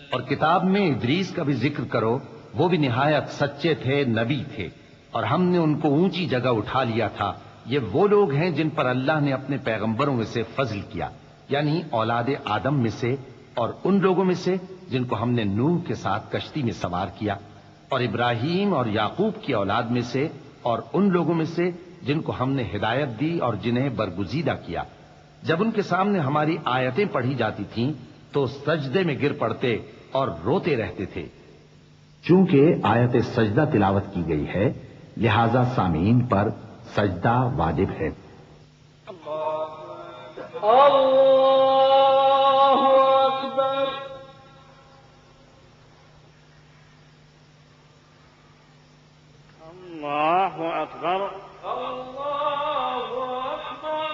اور کتاب میں ادریس کا بھی ذکر کرو، وہ بھی نہایت سچے تھے، نبی تھے، اور ہم نے ان کو اونچی جگہ اٹھا لیا تھا۔ یہ وہ لوگ ہیں جن پر اللہ نے اپنے پیغمبروں میں سے فضل کیا، یعنی اولاد آدم میں سے، اور ان لوگوں میں سے جن کو ہم نے نوح کے ساتھ کشتی میں سوار کیا، اور ابراہیم اور یعقوب کی اولاد میں سے، اور ان لوگوں میں سے جن کو ہم نے ہدایت دی اور جنہیں برگزیدہ کیا۔ جب ان کے سامنے ہماری آیتیں پڑھی جاتی تھیں تو سجدے میں گر پڑتے اور روتے رہتے تھے۔ چونکہ آیت سجدہ تلاوت کی گئی ہے لہذا سامعین پر سجدہ واجب ہے۔ اللہ اکبر۔ اللہ اکبر۔ اللہ اکبر۔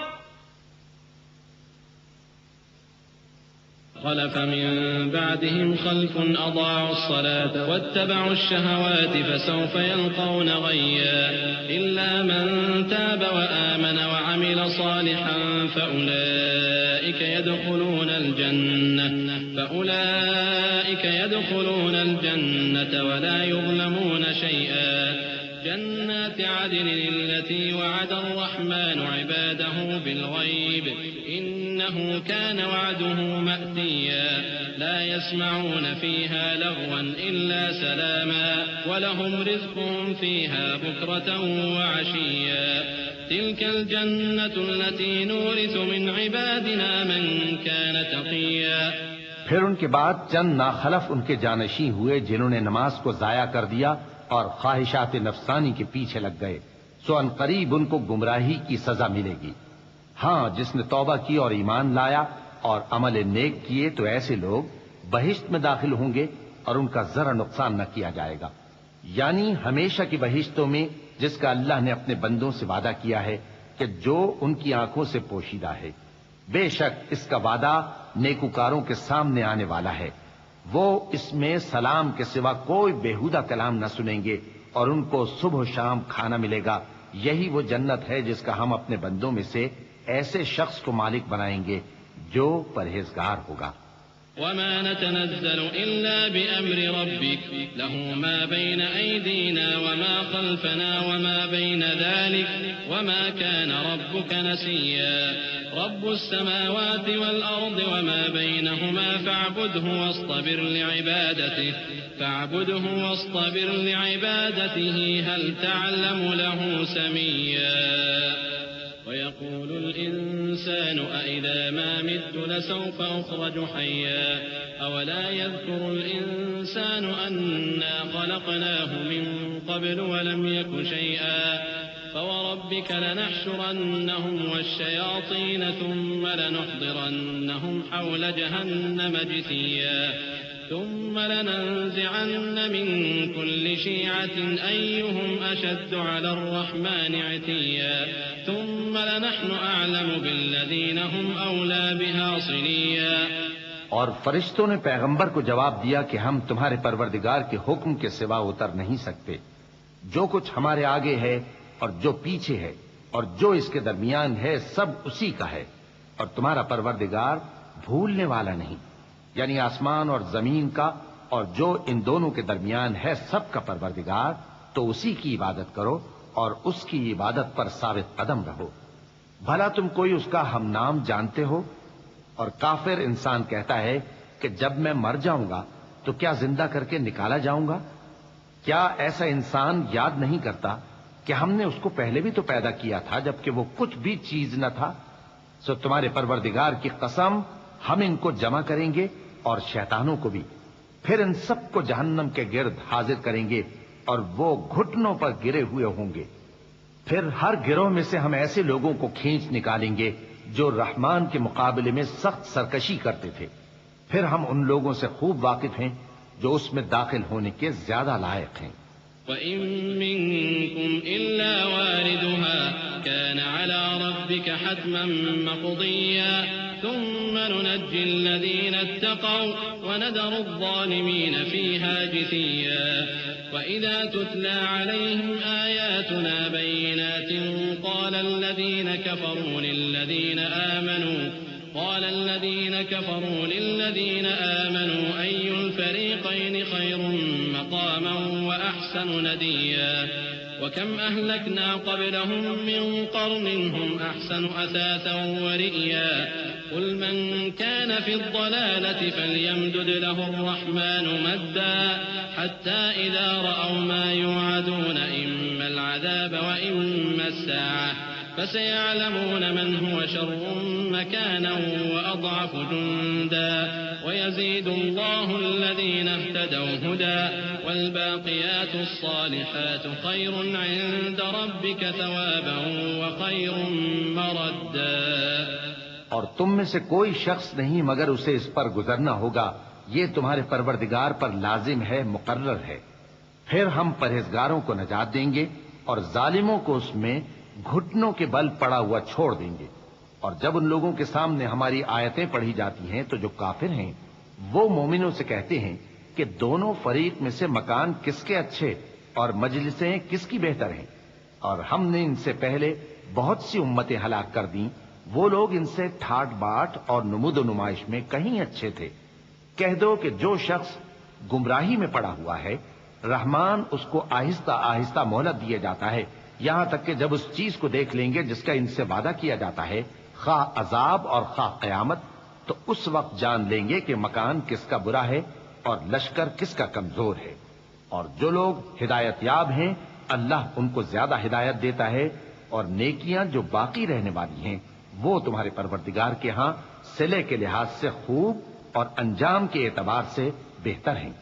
خلف من بعدهم خلف أضاعوا الصلاة واتبعوا الشهوات فسوف يلقون غيا إلا من تاب وآمن وعمل صالحا فأولئك يدخلون الجنة ولا يظلمون شيئا جنات عدن التي وعد الرحمن عباده بالغيب إنه كان وعده مأتيا لا يسمعون فيها لغوا إلا سلاما ولهم رزقهم فيها بكرة وعشيا تلك الجنة التي نورث من عبادنا من كان تقيا. پھر ان کے بعد چند ناخلف ان کے جانشین ہوئے جنہوں نے نماز کو ضائع کر دیا اور خواہشات نفسانی کے پیچھے لگ گئے، سو ان قریب ان کو گمراہی کی سزا ملے گی. ہاں، جس نے توبہ کی اور ایمان لایا اور عمل نیک کیے تو ایسے لوگ بہشت میں داخل ہوں گے اور ان کا ذرا نقصان نہ کیا جائے گا، یعنی ہمیشہ کی بہشتوں میں جس کا اللہ نے اپنے بندوں سے وعدہ کیا ہے کہ جو ان کی آنکھوں سے پوشیدہ ہے. بے شک اس کا وعدہ نیکوکاروں کے سامنے آنے والا ہے. وہ اس میں سلام کے سوا کوئی بیہودہ کلام نہ سنیں گے اور ان کو صبح و شام کھانا ملے گا. یہی وہ جنت ہے جس کا ہم اپنے بندوں میں سے ایسے شخص کو مالک بنائیں گے جو پرہیزگار ہوگا. وما نتنزل إلا بأمر ربك له ما بين أيدينا وما خلفنا وما بين ذلك وما كان ربك نسيا. رب السماوات والأرض وما بينهما فاعبده واصطبر لعبادته هل تعلم له سميا. ويقول الإنسان أإذا ما مت لسوف أخرج حيا أولا يذكر الإنسان أنا خلقناه من قبل ولم يك شيئا. فوربك لنحشرنهم والشياطين ثم لنحضرنهم حول جهنم جثيا ثم لننزعن من كل شيعة أيهم أشد على الرحمن عتيا ثم لنحن أعلم بالذين هم أولى بها صليا. اور فرشتوں نے پیغمبر کو جواب دیا کہ ہم تمہارے پروردگار کے حکم کے سوا اتر نہیں سکتے. جو کچھ ہمارے آگے ہے اور جو پیچھے ہے اور جو اس کے درمیان ہے سب اسی کا ہے، اور تمہارا پروردگار بھولنے والا نہیں. یعنی آسمان اور زمین کا اور جو ان دونوں کے درمیان ہے سب کا پروردگار، تو اسی کی عبادت کرو اور اس کی عبادت پر ثابت قدم رہو. بھلا تم کوئی اس کا ہم نام جانتے ہو؟ اور کافر انسان کہتا ہے کہ جب میں مر جاؤں گا تو کیا زندہ کر کے نکالا جاؤں گا؟ کیا ایسا انسان یاد نہیں کرتا کہ ہم نے اس کو پہلے بھی تو پیدا کیا تھا جبکہ وہ کچھ بھی چیز نہ تھا؟ سو تمہارے پروردگار کی قسم ہم ان کو جمع کریں گے اور شیطانوں کو بھی، پھر ان سب کو جہنم کے گرد حاضر کریں گے اور وہ گھٹنوں پر گرے ہوئے ہوں گے. پھر ہر گروہ میں سے ہم ایسے لوگوں کو کھینچ نکالیں گے جو رحمان کے مقابلے میں سخت سرکشی کرتے تھے. پھر ہم ان لوگوں سے خوب واقف ہیں جو اس میں داخل ہونے کے زیادہ لائق ہیں. وَإِن مِّنكُمْ إِلَّا وَارِدُهَا كَانَ عَلَى رَبِّكَ حَتْمًا مَّقْضِيًّا ثُمَّ نُنَجِّي الَّذِينَ اتَّقَوْا وَنَذَرُ الظَّالِمِينَ فِيهَا جِثِيًّا. وَإِذَا تُتْلَىٰ عَلَيْهِمْ آيَاتُنَا بَيِّنَاتٍ قَالَ الَّذِينَ كَفَرُوا لِلَّذِينَ آمَنُوا أَيُّ الْفَرِيقَيْنِ خَيْرٌ مَّقَامًا وَأَحْسَنُ نَدِيًّا. وَكَمْ أَهْلَكْنَا قَبْلَهُم مِّن قَرْنٍ هُمْ أَحْسَنُ أَثَاثًا وَرِئْيًا. قُلْ مَن كَانَ فِي الضَّلَالَةِ فَلْيَمْدُدْ لَهُ الرَّحْمَٰنُ مَدًّا حَتَّىٰ إِذَا رَأَوْا مَا يُوعَدُونَ إِمَّا الْعَذَابَ وَإِمَّا السَّاعَةَ فسيعلمون من هو شر مكانا وأضعف جندا ويزيد الله الذين اهتدوا هدى والباقيات الصالحات خير عند ربك ثوابا وخير مردا. اور تم میں سے کوئی شخص نہیں مگر اسے اس پر گزرنا ہوگا، یہ تمہارے پروردگار پر لازم ہے، مقرر ہے. پھر ہم پرہیزگاروں کو نجات دیں گے اور ظالموں کو اس میں گھٹنوں کے بل پڑا ہوا چھوڑ دیں گے. اور جب ان لوگوں کے سامنے ہماری آیتیں پڑھی جاتی ہیں تو جو کافر ہیں وہ مومنوں سے کہتے ہیں کہ دونوں فریق میں سے مکان کس کے اچھے اور مجلسیں کس کی بہتر ہیں، اور ہم نے ان سے پہلے بہت سی امتیں ہلاک کر دیں، وہ لوگ ان سے ٹھاٹ باٹ اور نمود و نمائش میں کہیں اچھے تھے۔ کہہ دو کہ جو شخص گمراہی میں پڑا ہوا ہے رحمان اس کو آہستہ آہستہ مہلت دیے جاتا ہے، یہاں تک کہ جب اس چیز کو دیکھ لیں گے جس کا ان سے وعدہ کیا جاتا ہے، خواہ عذاب اور خواہ قیامت، تو اس وقت جان لیں گے کہ مکان کس کا برا ہے اور لشکر کس کا کمزور ہے۔ اور جو لوگ ہدایت یاب ہیں اللہ ان کو زیادہ ہدایت دیتا ہے، اور نیکیاں جو باقی رہنے والی ہیں وہ تمہارے پروردگار کے ہاں صلے کے لحاظ سے خوب اور انجام کے اعتبار سے بہتر ہیں۔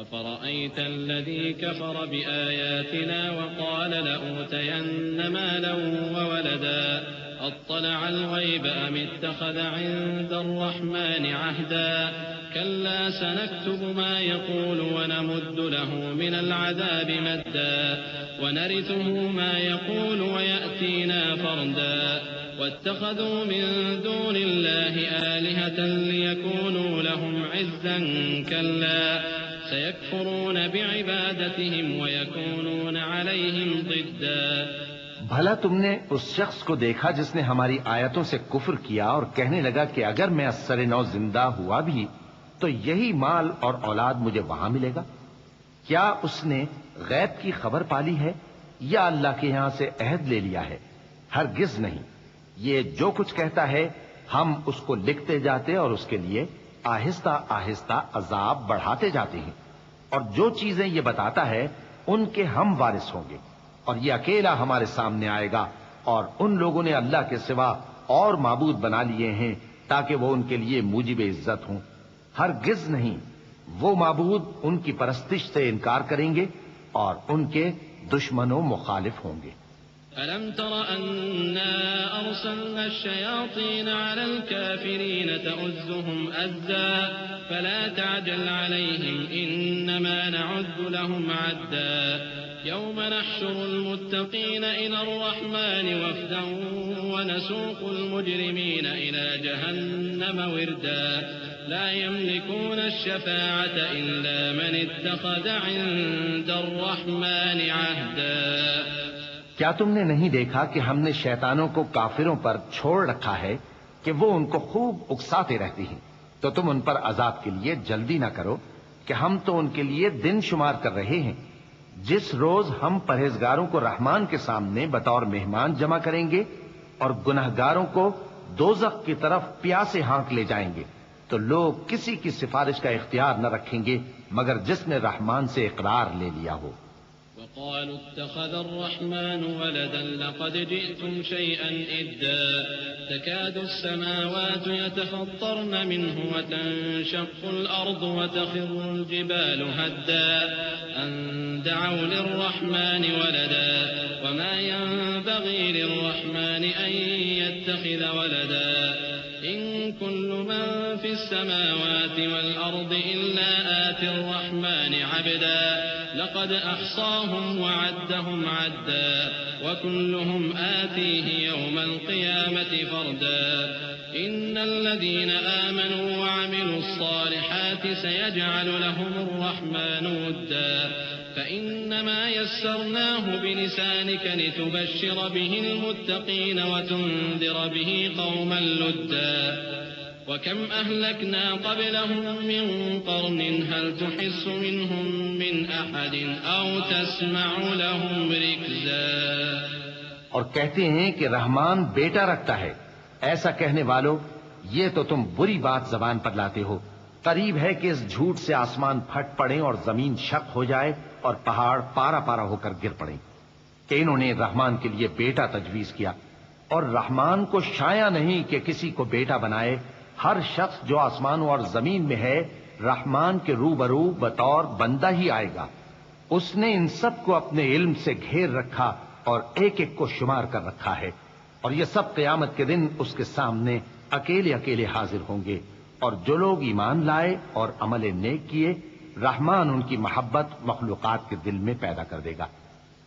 أفرأيت الذي كفر بآياتنا وقال لأوتين مالا وولدا أطلع الغيب أم اتخذ عند الرحمن عهدا كلا سنكتب ما يقول ونمد له من العذاب مدا ونرثه ما يقول ويأتينا فردا واتخذوا من دون الله آلهة ليكونوا لهم عزا كلا سيكفرون بعبادتهم ويكونون عليهم ضدا۔ بھلا تم نے اس شخص کو دیکھا جس نے ہماری آیتوں سے کفر کیا اور کہنے لگا کہ اگر میں اثر نو زندہ ہوا بھی تو یہی مال اور اولاد مجھے وہاں ملے گا؟ کیا اس نے غیب کی خبر پالی ہے یا اللہ کے یہاں سے عہد لے لیا ہے؟ ہرگز نہیں، یہ جو کچھ کہتا ہے ہم اس کو لکھتے جاتے اور اس کے لیے آہستہ آہستہ عذاب بڑھاتے جاتے ہیں، اور جو چیزیں یہ بتاتا ہے ان کے ہم وارث ہوں گے، اور یہ اکیلا ہمارے سامنے آئے گا، اور ان لوگوں نے اللہ کے سوا اور معبود بنا لیے ہیں تاکہ وہ ان کے لیے موجب عزت ہوں۔ ہرگز نہیں، وہ معبود ان کی پرستش سے انکار کریں گے اور ان کے دشمن و مخالف ہوں گے۔ ألم تر أنا أرسلنا الشياطين على الكافرين تؤزهم أزا فلا تعجل عليهم إنما نعد لهم عدا يوم نحشر المتقين إلى الرحمن وفدا ونسوق المجرمين إلى جهنم وردا لا يملكون الشفاعة إلا من اتخذ عند الرحمن عهدا۔ کیا تم نے نہیں دیکھا کہ ہم نے شیطانوں کو کافروں پر چھوڑ رکھا ہے کہ وہ ان کو خوب اکساتے رہتی ہیں؟ تو تم ان پر عذاب کے لیے جلدی نہ کرو کہ ہم تو ان کے لیے دن شمار کر رہے ہیں، جس روز ہم پرہیزگاروں کو رحمان کے سامنے بطور مہمان جمع کریں گے اور گنہگاروں کو دوزخ کی طرف پیاسے ہانک لے جائیں گے، تو لوگ کسی کی سفارش کا اختیار نہ رکھیں گے مگر جس نے رحمان سے اقرار لے لیا ہو۔ وقالوا اتخذ الرحمن ولدا لقد جئتم شيئا إدا تكاد السماوات يتفطرن منه وتنشق الأرض وتخر الجبال هدا أن دعوا للرحمن ولدا وما ينبغي للرحمن أن يتخذ ولدا إن كل من في السماوات والأرض إلا آتي الرحمن عبدا لقد أحصاهم وعدهم عدا وكلهم آتيه يوم القيامة فردا إن الذين آمنوا وعملوا الصالحات سيجعل لهم الرحمن ودا فإنما يسرناه بلسانك لتبشر به المتقين وتنذر به قوما لدا وكم أهلكنا قبلهم من قرن هل تحس منهم من أحد أو تسمع لهم ركزا۔ اور کہتے ہیں کہ رحمان بیٹا رکھتا ہے، ایسا کہنے والوں یہ تو تم بری بات زبان پر لاتے ہو۔ قریب ہے کہ اس جھوٹ سے آسمان پھٹ پڑے اور زمین شق ہو جائے اور پہاڑ پارا پارا ہو کر گر پڑے کہ انہوں نے رحمان کے لیے بیٹا تجویز کیا، اور رحمان کو شایع نہیں کہ کسی کو بیٹا بنائے۔ ہر شخص جو آسمانوں اور زمین میں ہے رحمان کے روبرو بطور بندہ ہی آئے گا۔ اس نے ان سب کو اپنے علم سے گھیر رکھا اور ایک ایک کو شمار کر رکھا ہے، اور یہ سب قیامت کے دن اس کے سامنے اکیلے اکیلے حاضر ہوں گے۔ اور جو لوگ ایمان لائے اور عمل نیک کیے رحمان ان کی محبت مخلوقات کے دل میں پیدا کر دے گا۔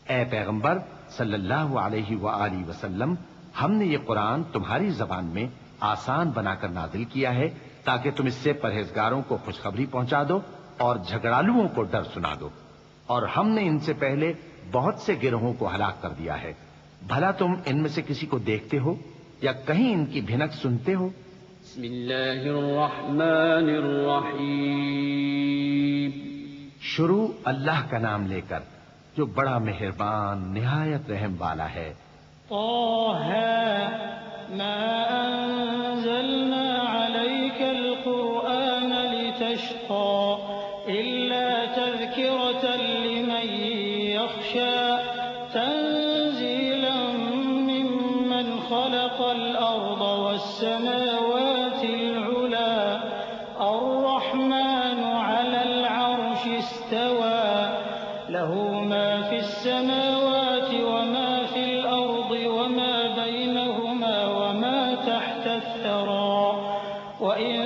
اے پیغمبر صلی اللہ علیہ وآلہ وسلم، ہم نے یہ قرآن تمہاری زبان میں آسان بنا کر نازل کیا ہے تاکہ تم اس سے پرہیزگاروں کو خوشخبری پہنچا دو اور جھگڑالوؤں کو ڈر سنا دو، اور ہم نے ان سے پہلے بہت سے گروہوں کو ہلاک کر دیا ہے۔ بھلا تم ان میں سے کسی کو دیکھتے ہو یا کہیں ان کی بھنک سنتے ہو؟ بسم اللہ الرحمن الرحیم۔ شروع اللہ کا نام لے کر جو بڑا مہربان نہایت رحم والا ہے۔ طه ما أنزلنا عليك القرآن لتشقى إلا تذكرة لمن يخشى تنزيلا ممن خلق الأرض والسماوات العلى الرحمن على العرش استوى له ما في السماوات وما في الأرض وما بينهما وما تحت الثرى وإن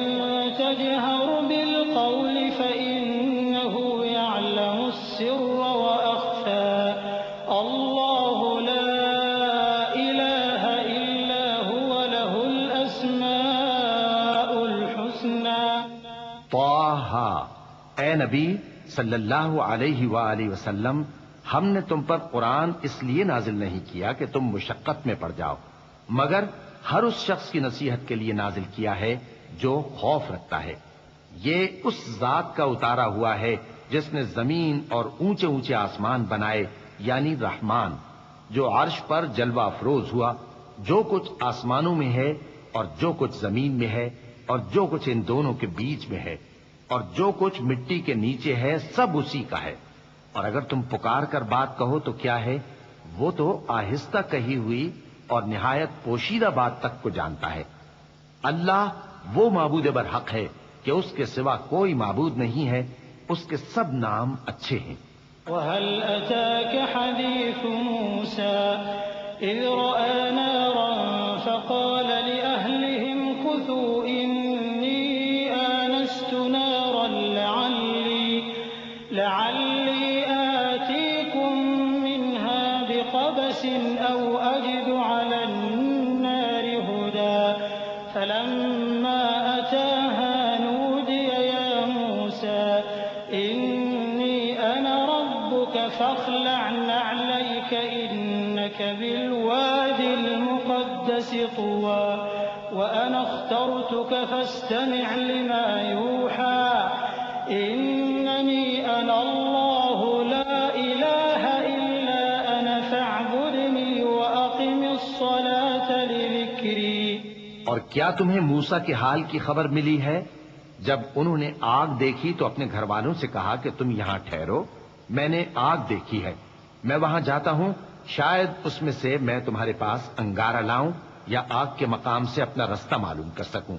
تجهر بالقول فإنه يعلم السر وأخفى الله لا إله إلا هو له الأسماء الحسنى۔ طه، اے نبی صلی اللہ علیہ وآلہ وسلم، ہم نے تم پر قرآن اس لیے نازل نہیں کیا کہ تم مشقت میں پڑ جاؤ، مگر ہر اس شخص کی نصیحت کے لیے نازل کیا ہے جو خوف رکھتا ہے۔ یہ اس ذات کا اتارا ہوا ہے جس نے زمین اور اونچے اونچے آسمان بنائے، یعنی رحمان، جو عرش پر جلوہ افروز ہوا۔ جو کچھ آسمانوں میں ہے اور جو کچھ زمین میں ہے اور جو کچھ ان دونوں کے بیچ میں ہے اور جو کچھ مٹی کے نیچے ہے، سب اسی کا ہے۔ اور اگر تم پکار کر بات کہو تو کیا ہے، وہ تو آہستہ کہی ہوئی اور نہایت پوشیدہ بات تک کو جانتا ہے۔ اللہ وہ معبود برحق ہے کہ اس کے سوا کوئی معبود نہیں ہے، اس کے سب نام اچھے ہیں۔ وهل أتاك حديث موسى إذ رأى نارا فقال لأهلهم كثوا إني آنست نارا لعلي آتيكم منها بقبس أو أجد على النار هدى فلما أتاها نودي يا موسى إني أنا ربك فاخلع نعليك إنك بالواد المقدس طوى وأنا اخترتك فاستمع لما يوحى إنني أنا الله لا إله إلا أنا فاعبدني وأقم الصلاة لذكري۔ اور کیا تمہیں موسیٰ کے حال کی خبر ملی ہے؟ جب انہوں نے آگ دیکھی تو اپنے گھر والوں سے کہا کہ تم یہاں ٹھہرو، میں نے آگ دیکھی ہے، میں وہاں جاتا ہوں، شاید اس میں سے میں تمہارے پاس انگارہ لاؤں یا آگ کے مقام سے اپنا رستہ معلوم کر سکوں۔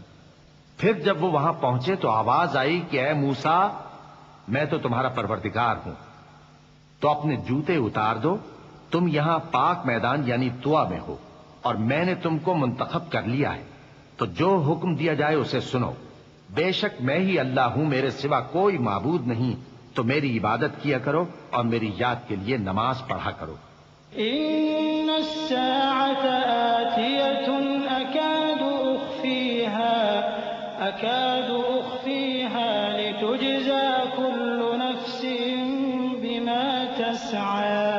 پھر جب وہ وہاں پہنچے تو آواز آئی کہ اے موسیٰ، میں تو تمہارا پروردگار ہوں، تو اپنے جوتے اتار دو، تم یہاں پاک میدان یعنی طوا میں ہو، اور میں نے تم کو منتخب کر لیا ہے، تو جو حکم دیا جائے اسے سنو۔ بے شک میں ہی اللہ ہوں، میرے سوا کوئی معبود نہیں، تو میری عبادت کیا کرو اور میری یاد کے لیے نماز پڑھا کرو۔ إن الساعة آتية أكاد أخفيها لتجزى كل نفس بما تسعى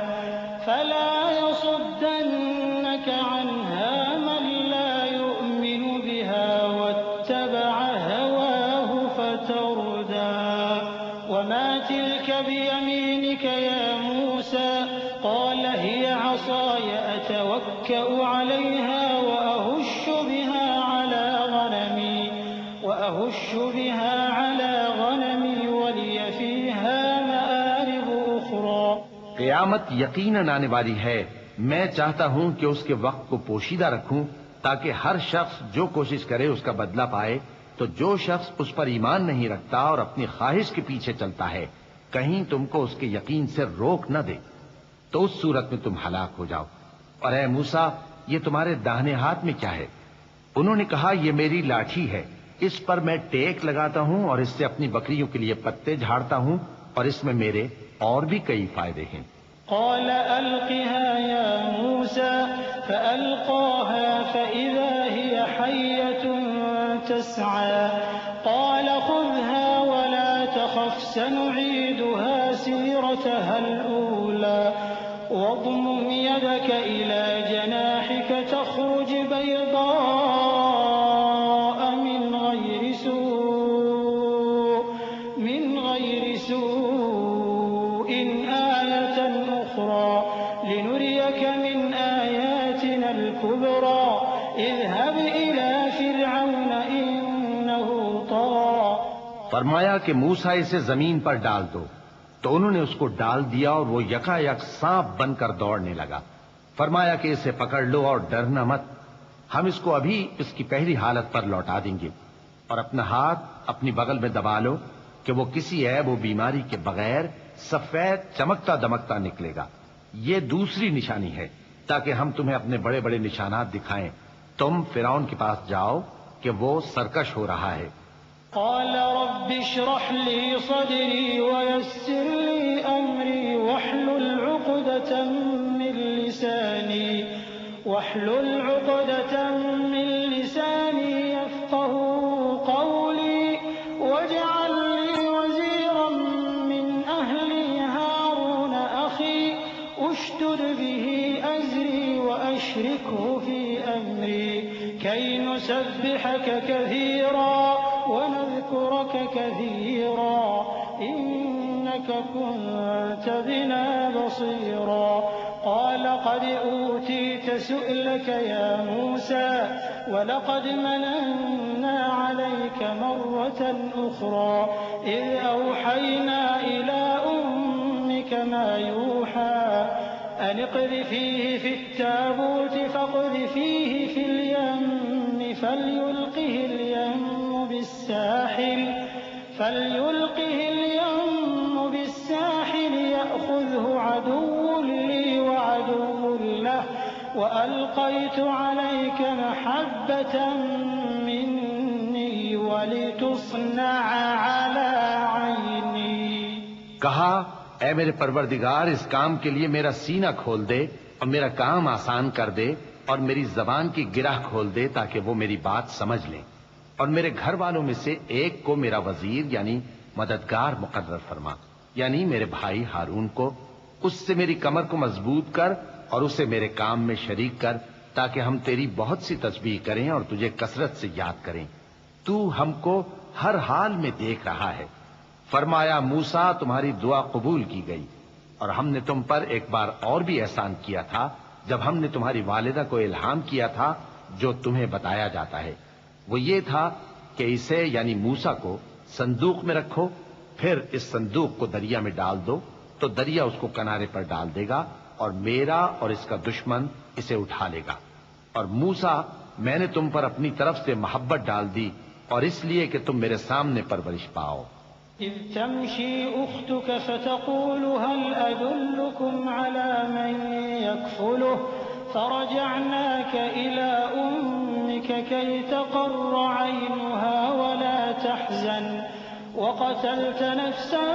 فلا يصدنك عنها من لا يؤمن بها واتبع هواه فتردى وما تلك بيمينك يا موسى قال هي عصاي أتوكأ عليها وأهش بها على غنمي ولي فيها مآرب أخرى۔ قیامت یقیناً آنے والی ہے، میں چاہتا ہوں کہ اس کے وقت کو پوشیدہ رکھوں تاکہ ہر شخص جو کوشش کرے اس کا بدلہ پائے، تو جو شخص اس پر ایمان نہیں رکھتا اور اپنی خواہش کے پیچھے چلتا ہے کہیں تم کو اس کے یقین سے روک نہ دے، تو اس صورت میں تم ہلاک ہو جاؤ۔ اور اے موسیٰ، یہ تمہارے داہنے ہاتھ میں کیا ہے؟ انہوں نے کہا یہ میری لاٹھی ہے، اس پر میں ٹیک لگاتا ہوں اور اس سے اپنی بکریوں کے لیے پتے جھاڑتا ہوں، اور اس میں میرے اور بھی کئی فائدے ہیں۔ قال ألقها يا موسى فألقاها فإذا هي حية تسعى قال خذها ولا تخف سنعيدها سيرتها الأولى واضمم يدك إلى جناحك تخرج بيضاء من غير سوء آية أخرى لنريك من آياتنا الكبرى اذهب إلى فرعون إنه طغى. فرمایا کہ موسیٰ اسے زمین پر ڈال دو، تو انہوں نے اس کو ڈال دیا اور وہ یکا یک سانپ بن کر دوڑنے لگا۔ فرمایا کہ اسے پکڑ لو اور ڈرنا مت، ہم اس کو ابھی اس کی پہلی حالت پر لوٹا دیں گے، اور اپنا ہاتھ اپنی بغل میں دبا لو کہ وہ کسی عیب و بیماری کے بغیر سفید چمکتا دمکتا نکلے گا۔ یہ دوسری نشانی ہے تاکہ ہم تمہیں اپنے بڑے بڑے نشانات دکھائیں۔ تم فرعون کے پاس جاؤ کہ وہ سرکش ہو رہا ہے۔ قال رب اشرح لي صدري ويسر لي أمري واحلل عقدة من لساني يفقه قولي واجعل لي وزيرا من أهلي هارون أخي اشدد به أزري وأشركه في أمري كي نسبحك كثيرا ونذكرك كثيرا إنك كنت بنا بصيرا. قال قد أوتيت سؤلك يا موسى ولقد مننا عليك مرة أخرى إذ أوحينا إلى أمك ما يوحى أن اقذفيه في التابوت فاقذفيه في اليم فليلقه اليم بالساحل يأخذه عدو لي وعدو له وألقيت عليك محبة مني ولتصنع على عيني. کہا اے میرے پروردگار، اس کام کے لیے میرا سینہ کھول دے اور میرا کام آسان کر دے اور میری زبان کی گرہ کھول دے تاکہ وہ میری بات سمجھ لیں، اور میرے گھر والوں میں سے ایک کو میرا وزیر یعنی مددگار مقرر فرما، یعنی میرے بھائی ہارون کو۔ اس سے میری کمر کو مضبوط کر اور اسے میرے کام میں شریک کر تاکہ ہم تیری بہت سی تسبیح کریں اور تجھے کثرت سے یاد کریں۔ تو ہم کو ہر حال میں دیکھ رہا ہے۔ فرمایا موسیٰ تمہاری دعا قبول کی گئی، اور ہم نے تم پر ایک بار اور بھی احسان کیا تھا جب ہم نے تمہاری والدہ کو الہام کیا تھا جو تمہیں بتایا جاتا ہے۔ وہ یہ تھا کہ اسے یعنی موسیٰ کو صندوق میں رکھو، پھر اس صندوق کو دریا میں ڈال دو تو دریا اس کو کنارے پر ڈال دے گا اور میرا اور اس کا دشمن اسے اٹھا لے گا۔ اور موسیٰ میں نے تم پر اپنی طرف سے محبت ڈال دی اور اس لیے کہ تم میرے سامنے پرورش پاؤ۔ إذ تمشي أختك فتقول هل أدلكم على من يكفله فرجعناك إلى أمك كي تقر عينها ولا تحزن وقتلت نفسا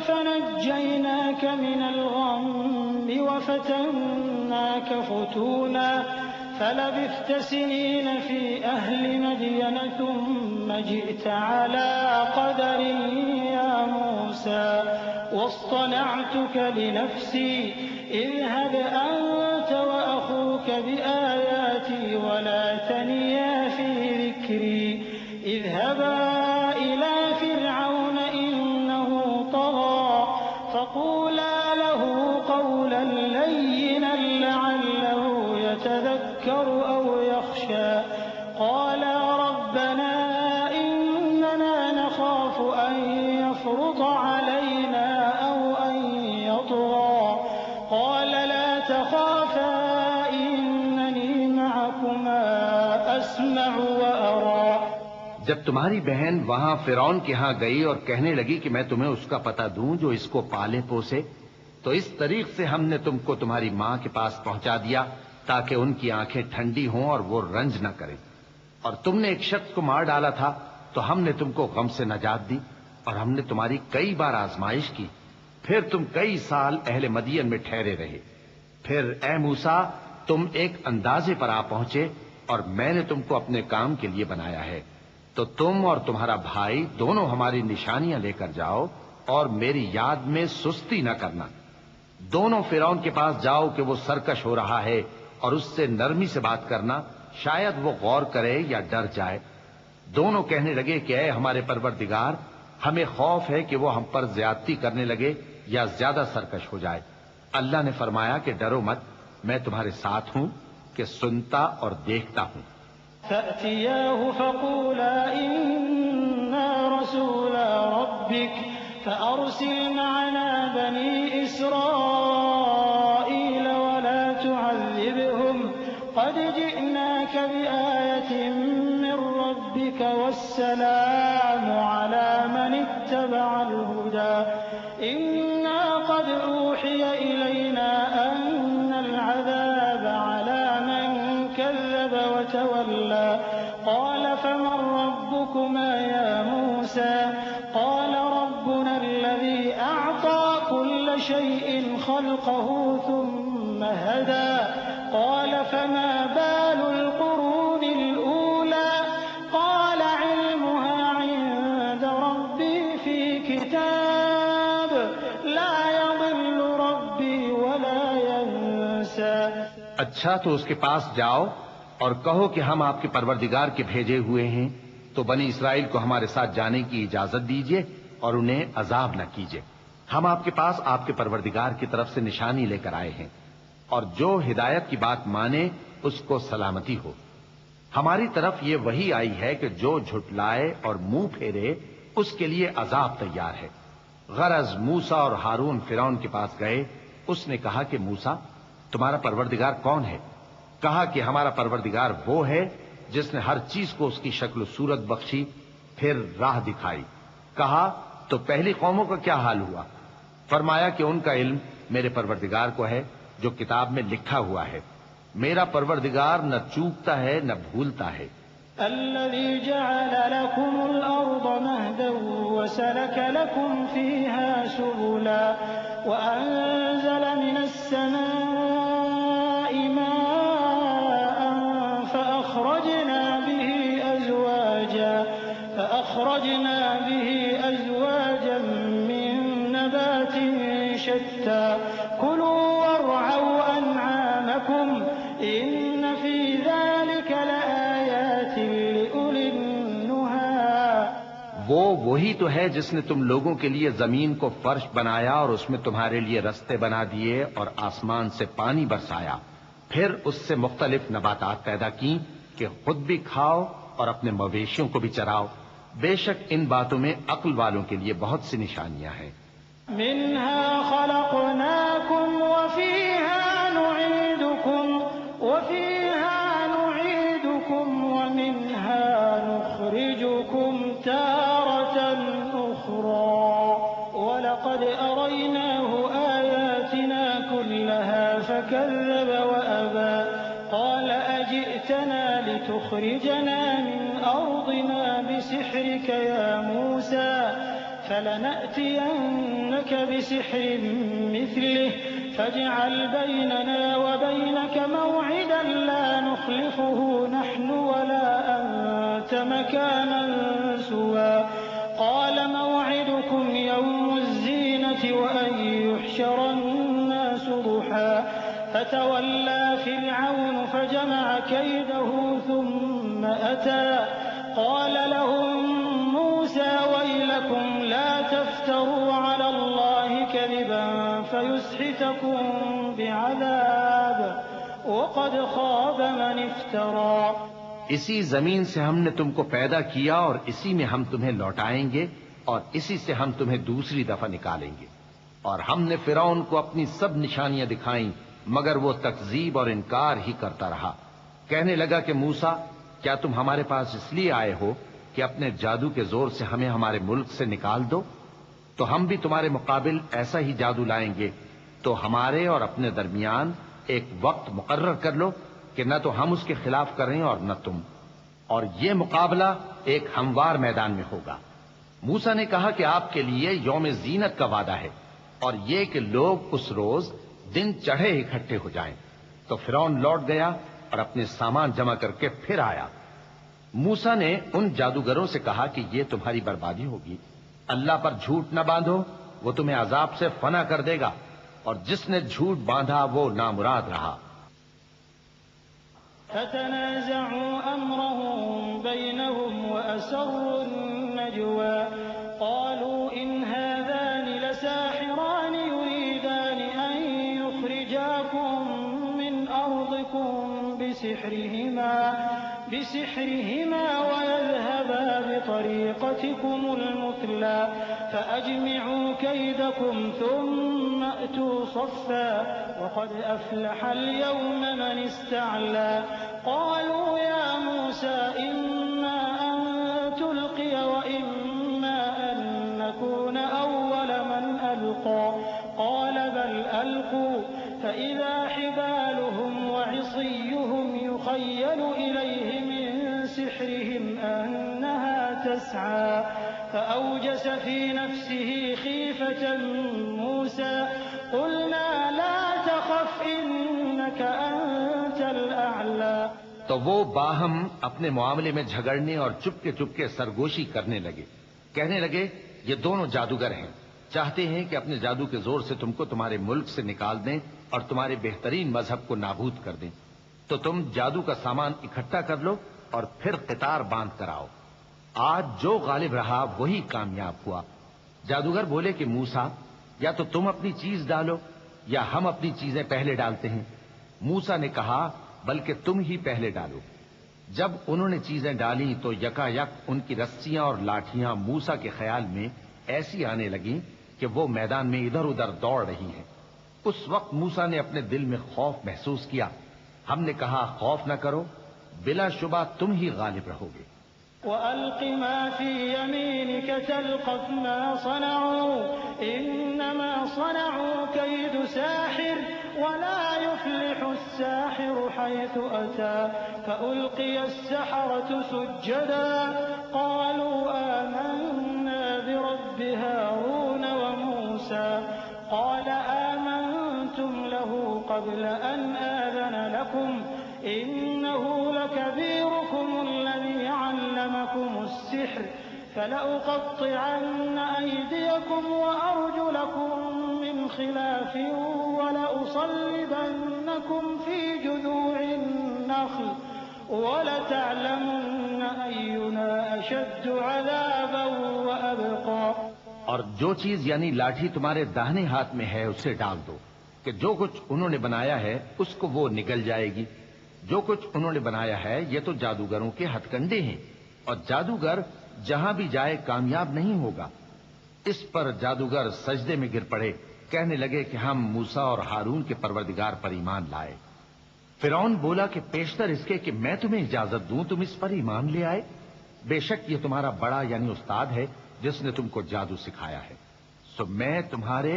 فنجيناك من الغم وفتناك فتونا فلبثت سنين في أهل مدين ثم جئت على قدر يا موسى واصطنعتك لنفسي اذهب أنت وأخوك بآياتي ولا تنيا في ذكري اذهبا إلى فرعون إنه طغى فقولا له قولا لينا لعله يتذكر أو يخشى قالا ربنا إننا نخاف أن يفرط علينا أو أن يطغى قال لا تخافا إنني معكما أسمع وأرى. جب تمہاری بہن وہاں فرعون کے ہاں گئی اور کہنے لگی کہ میں تمہیں اس کا پتہ دوں جو اس کو پالے پوسے، تو اس طریق سے ہم نے تم کو تمہاری ماں کے پاس پہنچا دیا تاکہ ان کی آنکھیں ٹھنڈی ہوں اور وہ رنج نہ کریں۔ اور تم نے ایک شخص کو مار ڈالا تھا تو ہم نے تم کو غم سے نجات دی، اور ہم نے تمہاری کئی بار آزمائش کی، پھر تم کئی سال اہل مدین میں ٹھہرے رہے. پھر اے موسیٰ تم ایک اندازے پر آ پہنچے اور میں نے تم کو اپنے کام کے لیے بنایا ہے، تو تم اور تمہارا بھائی دونوں ہماری نشانیاں لے کر جاؤ اور میری یاد میں سستی نہ کرنا. دونوں فرعون کے پاس جاؤ کہ وہ سرکش ہو رہا ہے اور اس سے نرمی سے بات کرنا، شاید وہ غور کرے یا ڈر جائے. دونوں کہنے لگے کہ اے ہمارے پروردگار، ہمیں خوف ہے کہ وہ ہم پر زیادتی کرنے لگے یا زیادہ سرکش ہو جائے. اللہ نے فرمایا کہ ڈرو مت، میں تمہارے ساتھ ہوں کہ سنتا اور دیکھتا ہوں. فَأْتِيَاهُ فَقُولَا إِنَّا رَسُولَا رَبِّكَ فَأَرْسِلْ مَعَنَا بَنِي إِسْرَائِيلَ وَلَا تُعَذِّبْهُمْ قَدْ جِئْنَاكَ بِآيَةٍ مِّن رَّبِّكَ وَالسَّلَامُ عَلَىٰ مَنِ اتَّبَعَ الْهُدَىٰ إِنَّا قَدْ أُوحِيَ إِلَيْنَا أَنَّ الْعَذَابَ عَلَىٰ مَن كَذَّبَ وَتَوَلَّىٰ قَالَ فَمَن رَّبُّكُمَا يَا مُوسَىٰ قَالَ رَبُّنَا الَّذِي أَعْطَىٰ كُلَّ شَيْءٍ خَلْقَهُ ثُمَّ هَدَىٰ قَالَ فَمَا بَالُ الْقُرُونِ الْأُولَىٰ قَالَ عِلْمُهَا عِندَ رَبِّي فِي كِتَابٍ لَّا يَضِلُّ رَبِّي وَلَا يَنسَىٰ. اچھا تو اس کے پاس جاؤ اور کہو کہ ہم آپ کے پروردگار کے بھیجے ہوئے ہیں، تو بنی اسرائیل کو ہمارے ساتھ جانے کی اجازت دیجیے اور انہیں عذاب نہ کیجیے. ہم آپ کے پاس آپ کے پروردگار کی طرف سے نشانی لے کر آئے ہیں، اور جو ہدایت کی بات مانے اس کو سلامتی ہو. ہماری طرف یہ وحی آئی ہے کہ جو جھٹلائے اور منہ پھیرے اس کے لیے عذاب تیار ہے. غرض موسیٰ اور ہارون فرعون کے پاس گئے. اس نے کہا کہ موسیٰ تمہارا پروردگار کون ہے؟ کہا کہ ہمارا پروردگار وہ ہے جس نے ہر چیز کو اس کی شکل و صورت بخشی، پھر راہ دکھائی. کہا تو پہلی قوموں کا کیا حال ہوا؟ فرمایا کہ ان کا علم میرے پروردگار کو ہے جو کتاب میں لکھا ہوا ہے. میرا پروردگار نہ چوکتا ہے نہ بھولتا ہے. الذي جعل لكم الأرض مهدا وسلك لكم فيها سبلا وأنزل من السماء ماء فأخرجنا به أزواجا من نبات شتى كلوا وارعوا أنعامكم إن في ذلك لآيات لأولي النهى. وہی تو ہے جس نے تم لوگوں کے لیے زمین کو فرش بنایا اور اس میں تمہارے لیے رستے بنا دیے اور آسمان سے پانی برسایا، پھر اس سے مختلف نباتات پیدا کی کہ خود بھی کھاؤ اور اپنے مویشیوں کو بھی چراؤ. بے شک ان باتوں میں عقل والوں کے لیے بہت سی نشانیاں ہیں. منها خلقناكم وفيها نعيدكم ومنها نخرجكم تارة أخرى ولقد أريناه آياتنا كلها فكذب وأبى قال أجئتنا لتخرجنا من أرضنا بسحرك يا موسى فلنأتينك بسحر مثله فاجعل بيننا وبينك موعدا لا نخلفه نحن ولا أنت مكانا سوى قال موعدكم يوم الزينة وأن يحشر الناس ضحى فتولى فرعون فجمع كيده ثم أتى قال لهم موسى ويلكم لا تفتروا على الله كذبا فيسحتكم بعذاب وقد خاب من افترى. اسی زمین سے ہم نے تم کو پیدا کیا اور اسی میں ہم تمہیں لوٹائیں گے اور اسی سے ہم تمہیں دوسری دفعہ نکالیں گے. اور ہم نے فرعون کو اپنی سب نشانیاں دکھائیں مگر وہ تکذیب اور انکار ہی کرتا رہا. کہنے لگا کہ موسیٰ کیا تم ہمارے پاس اس لیے آئے ہو کہ اپنے جادو کے زور سے ہمیں ہمارے ملک سے نکال دو؟ تو ہم بھی تمہارے مقابل ایسا ہی جادو لائیں گے. تو ہمارے اور اپنے درمیان ایک وقت مقرر کر لو کہ نہ تو ہم اس کے خلاف کریں اور نہ تم، اور یہ مقابلہ ایک ہموار میدان میں ہوگا. موسیٰ نے کہا کہ آپ کے لیے یوم زینت کا وعدہ ہے. اور یہ کہ لوگ اس روز دن چڑھے اکٹھے ہو جائیں۔ تو فرعون لوٹ گیا اور اپنے سامان جمع کر کے پھر آیا۔ موسیٰ نے ان جادوگروں سے کہا کہ یہ تمہاری بربادی ہوگی، اللہ پر جھوٹ نہ باندھو، وہ تمہیں عذاب سے فنا کر دے گا، اور جس نے جھوٹ باندھا وہ نامراد رہا۔ فتنازعوا أمرهم بينهم وأسروا النجوى قالوا إن هذان لساحران يريدان أن يخرجاكم من أرضكم بسحرهما ويذهبا بطريقتكم المثلى فأجمعوا كيدكم ثم أتوا صفا وقد أفلح اليوم من استعلى قالوا يا موسى إما أن تلقي وإما أن نكون أول من ألقى قال بل ألقوا فإذا حبالهم وعصيهم يخيل إليه من سحرهم أنها تسعى فأوجس في نفسه خيفة موسى قلنا لا تخف إنك أنت الأعلى۔ تو وہ باہم اپنے معاملے میں جھگڑنے اور چپکے سرگوشی کرنے لگے، کہنے لگے یہ دونوں جادوگر ہیں، چاہتے ہیں کہ اپنے جادو کے زور سے تم کو تمہارے ملک سے نکال دیں اور تمہارے بہترین مذہب کو نابود کر دیں، تو تم جادو کا سامان اکٹھا کر لو اور پھر قطار باندھ کر آؤ۔ آج جو غالب رہا وہی کامیاب ہوا۔ جادوگر بولے کہ موسیٰ یا تو تم اپنی چیز ڈالو یا ہم اپنی چیزیں پہلے ڈالتے ہیں۔ موسیٰ نے کہا بلکہ تم ہی پہلے ڈالو۔ جب انہوں نے چیزیں ڈالی تو یکا یک ان کی رسیاں اور لاٹھیاں موسیٰ کے خیال میں ایسی آنے لگیں کہ وہ میدان میں ادھر ادھر دوڑ رہی ہیں۔ اس وقت موسیٰ نے اپنے دل میں خوف محسوس کیا۔ ہم نے کہا خوف نہ کرو، بلا شبہ تم ہی غالب رہو گے۔ وَأَلْقِ مَا فِي يَمِينِكَ تَلْقَفْ مَا صَنَعُوا إِنَّمَا صَنَعُوا كَيْدُ سَاحِرٍ وَلَا يُفْلِحُ السَّاحِرُ حَيْثُ أَتَى فَأُلْقِيَ السَّحَرَةُ سُجَّدًا قَالُوا آمَنَّا بِرَبِّ هَارُونَ وَمُوسَى قَالَ آمَنْتُمْ لَهُ قَبْلَ أَنْ آذَنَ لَكُمْ إِنَّهُ لَكَبِيرُكُمُ الَّذِي عَلَّمَكُمُ السِّحْرَ فَلَأُقَطِّعَنَّ أَيْدِيَكُمْ وَأَرْجُلَكُم مِّنْ خِلَافٍ وَلَأُصَلِّبَنَّكُمْ فِي جُذُوعِ النَّخْلِ وَلَتَعْلَمُنَّ أَيُّنَا أَشَدُّ عَذَابًا وَأَبْقَىٰ۔ اور جو چیز یعنی لاٹھی تمہارے داہنے ہاتھ میں ہے اسے ڈال دو کہ جو کچھ انہوں نے بنایا ہے اس کو وہ نگل جائے گی۔ جو کچھ انہوں نے بنایا ہے یہ تو جادوگروں کے ہتھ کنڈے ہیں، اور جادوگر جہاں بھی جائے کامیاب نہیں ہوگا۔ اس پر جادوگر سجدے میں گر پڑے، کہنے لگے کہ ہم موسیٰ اور ہارون کے پروردگار پر ایمان لائے۔ فرعون بولا کہ پیشتر اس کے کہ میں تمہیں اجازت دوں تم اس پر ایمان لے آئے، بے شک یہ تمہارا بڑا یعنی استاد ہے جس نے تم کو جادو سکھایا ہے، سو میں تمہارے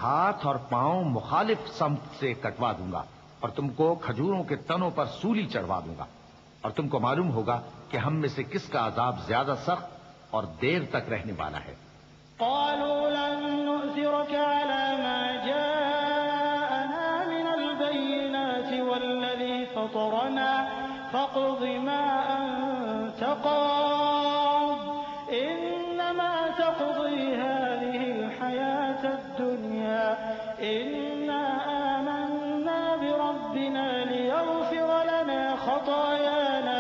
ہاتھ اور پاؤں مخالف سمت سے کٹوا دوں گا اور تم کو کھجوروں کے تنوں پر سولی چڑھوا دوں گا، اور تم کو معلوم ہوگا کہ ہم میں سے کس کا عذاب زیادہ سخت اور دیر تک رہنے والا ہے۔ قالوا لن نؤثرك على ما جاءنا من البينات والذي فطرنا فاقض ما أنت قاض إنما تقضي هذه الحياة الدنيا إنا آمنا بربنا ليغفر لنا خطايانا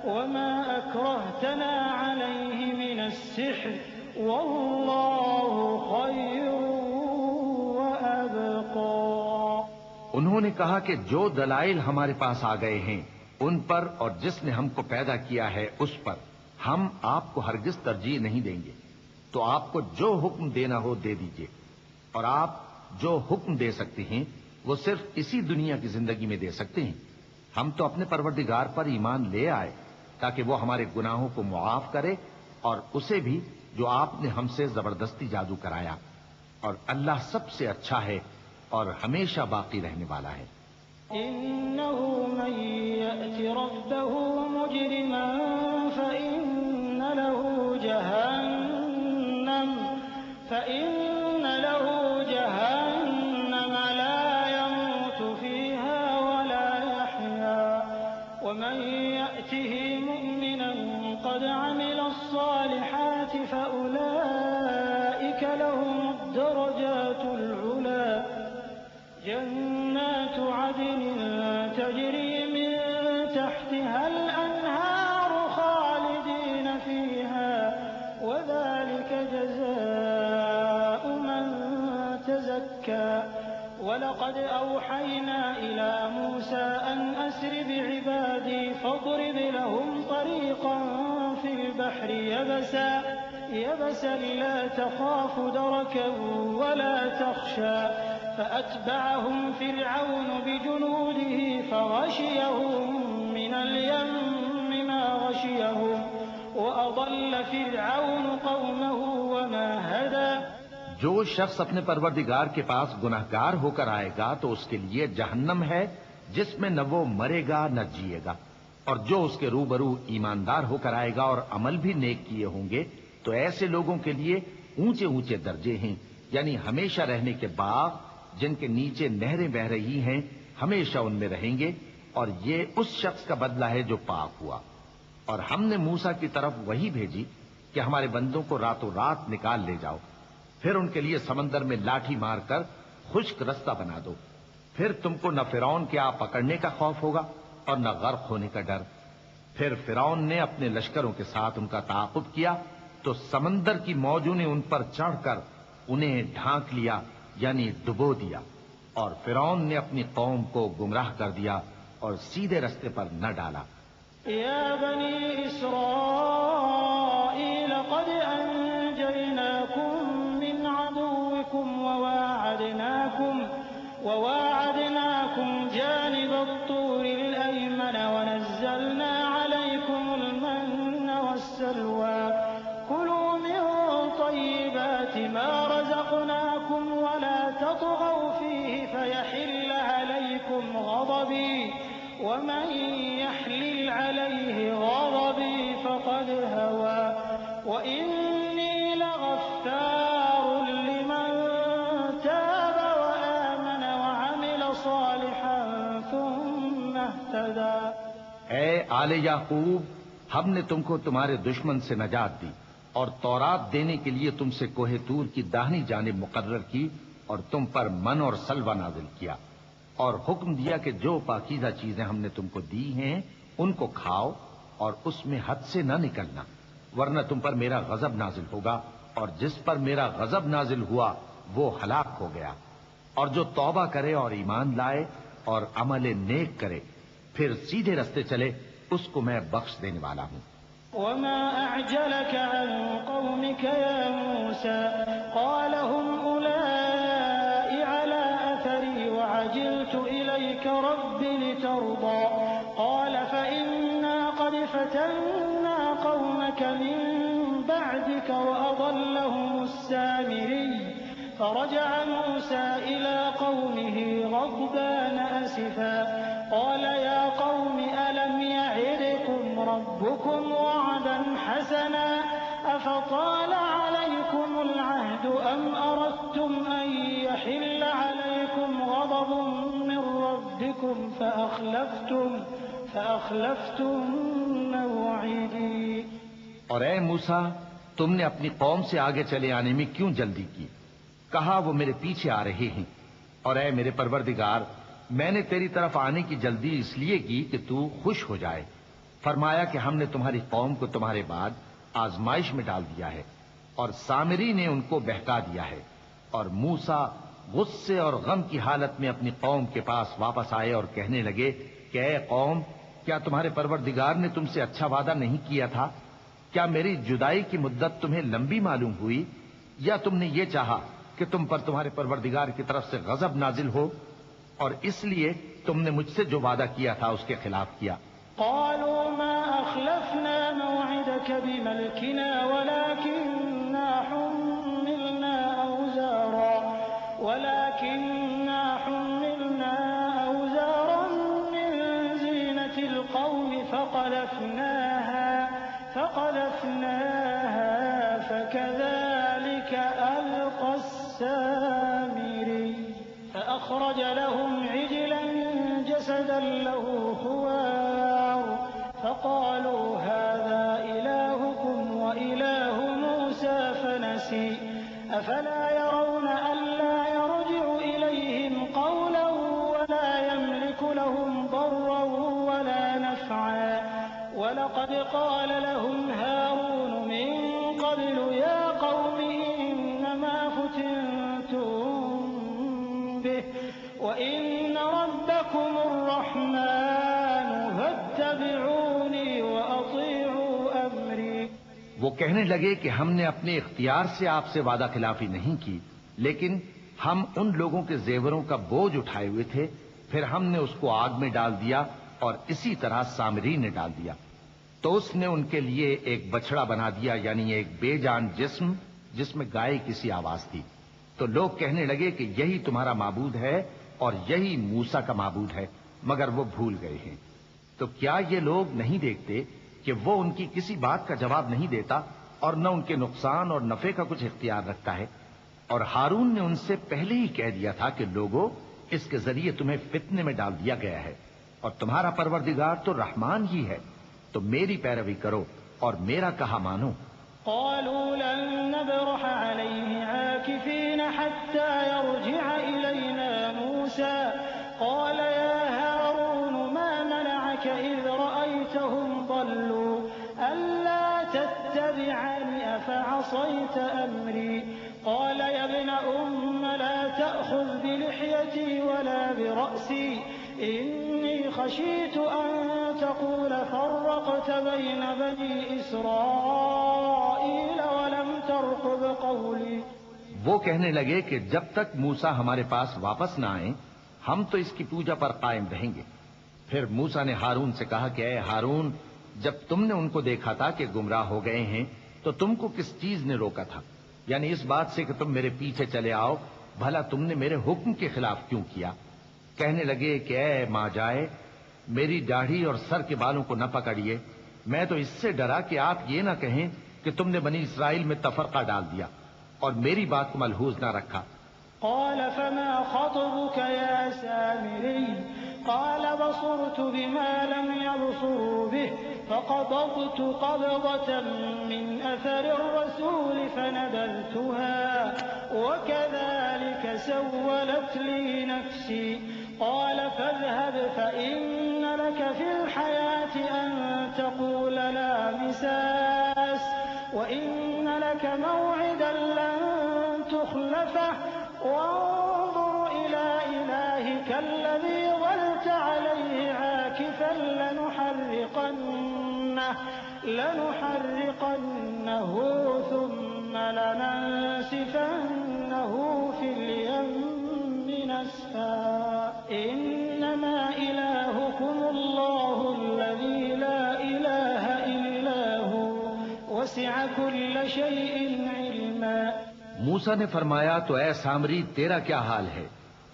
وما أكرهتنا عليه من السحر والله خير وأبقى۔ انہوں نے کہا کہ جو دلائل ہمارے پاس آ گئے ہیں ان پر اور جس نے ہم کو پیدا کیا ہے اس پر ہم آپ کو ہرگز ترجیح نہیں دیں گے، تو آپ کو جو حکم دینا ہو دے دیجئے، اور آپ جو حکم دے سکتے ہیں وہ صرف اسی دنیا کی زندگی میں دے سکتے ہیں۔ ہم تو اپنے پروردگار پر ایمان لے آئے تاکہ وہ ہمارے گناہوں کو معاف کرے اور اسے بھی جو آپ نے ہم سے زبردستی جادو کرایا، اور اللہ سب سے اچھا ہے اور ہمیشہ باقی رہنے والا ہے۔ إنه من يأت ربه مجرما فإن له فإن له جهنم لا يموت فيها ولا يحيا ومن يأته مؤمنا قد عمل الصالحات فأولئك لهم الدرجات العلى جنات عدن تجري من تحتها الأنهار خالدين فيها وذلك جزاء من تزكى ولقد أوحينا إلى موسى أن أسر بعبادي فاضرب لهم طريقا في البحر يبسا لا تخاف دركا ولا تخشى فأتبعهم فرعون بجنوده فغشيهم من اليم ما غشيهم وأضل فرعون قومه وما هدى جو شخص اپنے پروردگار کے پاس گناہگار ہو کر آئے گا تو اس کے لیے جہنم ہے جس میں نہ وہ مرے گا نہ جیے گا، اور جو اس کے روبرو ایماندار ہو کر آئے گا اور عمل بھی نیک کیے ہوں گے تو ایسے لوگوں کے لیے اونچے اونچے درجے ہیں، یعنی ہمیشہ رہنے کے باغ جن کے نیچے نہریں بہ رہی ہیں، ہمیشہ ان میں رہیں گے، اور یہ اس شخص کا بدلہ ہے جو پاک ہوا۔ اور ہم نے موسیٰ کی طرف وہی بھیجی کہ ہمارے بندوں کو راتوں رات نکال لے جاؤ، پھر ان کے لیے سمندر میں لاٹھی مار کر خشک رستہ بنا دو، پھر تم کو نہ فرعون کے آ پکڑنے کا خوف ہوگا اور نہ غرق ہونے کا ڈر۔ پھر فرعون نے اپنے لشکروں کے ساتھ ان کا تعاقب کیا تو سمندر کی موجوں نے ان پر چڑھ کر انہیں ڈھانک لیا، یعنی ڈبو دیا، اور فرعون نے اپنی قوم کو گمراہ کر دیا اور سیدھے رستے پر نہ ڈالا۔ يا بني إسرائيل قد أنجيناكم من عدوكم وواعدناكم جانب الطور الأيمن ونزلنا عليكم المن والسلوى كلوا من طيبات ما رزقناكم ولا تطغوا فيه فيحل عليكم غضبي ومن يحلل عليه غضبي فقد هوى وإني لغفار لمن تاب وآمن وعمل صالحا ثم اهتدى۔ اے آل یعقوب، ہم نے تم کو تمہارے دشمن سے نجات دی اور تورات دینے کے لیے تم سے کوہ طور کی داہنی جانب مقرر کی اور تم پر من اور سلوہ نازل کیا، اور حکم دیا کہ جو پاکیزہ چیزیں ہم نے تم کو دی ہیں ان کو کھاؤ اور اس میں حد سے نہ نکلنا، ورنہ تم پر میرا غضب نازل ہوگا، اور جس پر میرا غضب نازل ہوا وہ ہلاک ہو گیا۔ اور جو توبہ کرے اور ایمان لائے اور عمل نیک کرے پھر سیدھے رستے چلے اس کو میں بخش دینے والا ہوں۔ وما أعجلك عن قومك يا موسى قال هم أولئك على أثري وعجلت إليك رب لترضى قال فإنا قد فتنا قومك من بعدك وأضلهم السامري فرجع موسى إلى قومه غضبان أسفا قال يا قوم ألم يعدكم ربكم وعدا حسنا أفطال عليكم العهد أم أردتم أن يحل عليكم غضب من ربكم فأخلفتم موعدي۔ اور اے موسیٰ، تم نے اپنی قوم سے آگے چلے آنے میں کیوں جلدی کی؟ کہا وہ میرے پیچھے آ رہے ہیں، اور اے میرے پروردگار، میں نے تیری طرف آنے کی جلدی اس لیے کی کہ تو خوش ہو جائے۔ فرمایا کہ ہم نے تمہاری قوم کو تمہارے بعد آزمائش میں ڈال دیا ہے، اور سامری نے ان کو بہکا دیا ہے۔ اور موسیٰ غصے اور غم کی حالت میں اپنی قوم کے پاس واپس آئے اور کہنے لگے کہ اے قوم، کیا تمہارے پروردگار نے تم سے اچھا وعدہ نہیں کیا تھا؟ کیا میری جدائی کی مدت تمہیں لمبی معلوم ہوئی، یا تم نے یہ چاہا کہ تم پر تمہارے پروردگار کی طرف سے غضب نازل ہو، اور اس لیے تم نے مجھ سے جو وعدہ کیا تھا اس کے خلاف کیا؟ قالوا ما أخلفنا موعدك بملكنا ولكننا حملنا أوزارا من زينة القوم فقذفناها فكذلك ألقى فأخرج لهم عجلا جسدا له خوار فقالوا هذا إلهكم وإله موسى فنسي أفلا يرون ألا يرجع إليهم قولا ولا يملك لهم ضرا ولا نفعا ولقد قال لهم هارون من قبل يا قوم إنما فتنتم به وإن ربكم الرحمن فاتبعوني وأطيعوا أمري. وہ کہنے لگے کہ ہم نے اپنے اختیار سے آپ سے وعدہ خلافی نہیں کی، لیکن ہم ان لوگوں کے زیوروں کا بوجھ اٹھائے ہوئے تھے، پھر ہم نے اس کو آگ میں ڈال دیا اور اسی طرح سامری نے ڈال دیا، تو اس نے ان کے لیے ایک بچڑا بنا دیا، یعنی ایک بے جان جسم جس میں گائے کی سی آواز تھی. تو لوگ کہنے لگے کہ یہی تمہارا معبود ہے اور یہی موسیٰ کا معبود ہے، مگر وہ بھول گئے ہیں. تو کیا یہ لوگ نہیں دیکھتے کہ وہ ان کی کسی بات کا جواب نہیں دیتا اور نہ ان کے نقصان اور نفع کا کچھ اختیار رکھتا ہے؟ اور ہارون نے ان سے پہلے ہی کہہ دیا تھا کہ لوگوں، اس کے ذریعے تمہیں فتنے میں ڈال دیا گیا ہے، اور تمہارا پروردگار تو رحمان ہی ہے، تو میری پیروی کرو اور میرا کہا مانو. قالوا لن نبرح عليه عاكفين حتى يرجع إلينا موسى قال يا هارون ما منعك إذ رأيتهم ضلوا ألا تتبعني أفعصيت أمري قال يا ابن لا تأخذ بلحيتي ولا برأسي إني خشيت أن تقول فرقت بين بني إسرائيل ولم ترقب قولي. وہ کہنے لگے کہ جب تک موسیٰ ہمارے پاس واپس نہ آئیں ہم تو اس کی پوجا پر قائم رہیں گے. پھر موسیٰ نے ہارون سے کہا کہ اے ہارون، جب تم نے ان کو دیکھا تھا کہ گمراہ ہو گئے ہیں تو تم کو کس چیز نے روکا تھا؟ یعنی اس بات سے کہ تم میرے پیچھے چلے آؤ، بھلا تم نے میرے حکم کے خلاف کیوں کیا؟ کہنے لگے کہ اے ماں جائے، میری داڑھی اور سر کے بالوں کو نہ پکڑیے، میں تو اس سے ڈرا کہ آپ یہ نہ کہیں کہ تم نے بنی اسرائیل میں تفرقہ ڈال دیا اور میری بات کو ملحوظ نہ رکھا. قال فما خطبك يا سامري قال بصرت بما لم يبصروا به فقبضت قبضة من أثر الرسول فنبذتها وكذلك سولت لي نفسي قال فاذهب فإن لك في الحياة أن تقول لا مساس وإن لك موعدا لن تخلفه وانظر إلى إلهك الذي ظلت عليه عاكفا لنحرقنه ثم لننسفنه في اليم نسفا إنما إلهكم الله الذي لا إله إلا هو وسع كل شيء علما. موسیٰ نے فرمایا تو اے سامری تیرا کیا حال ہے؟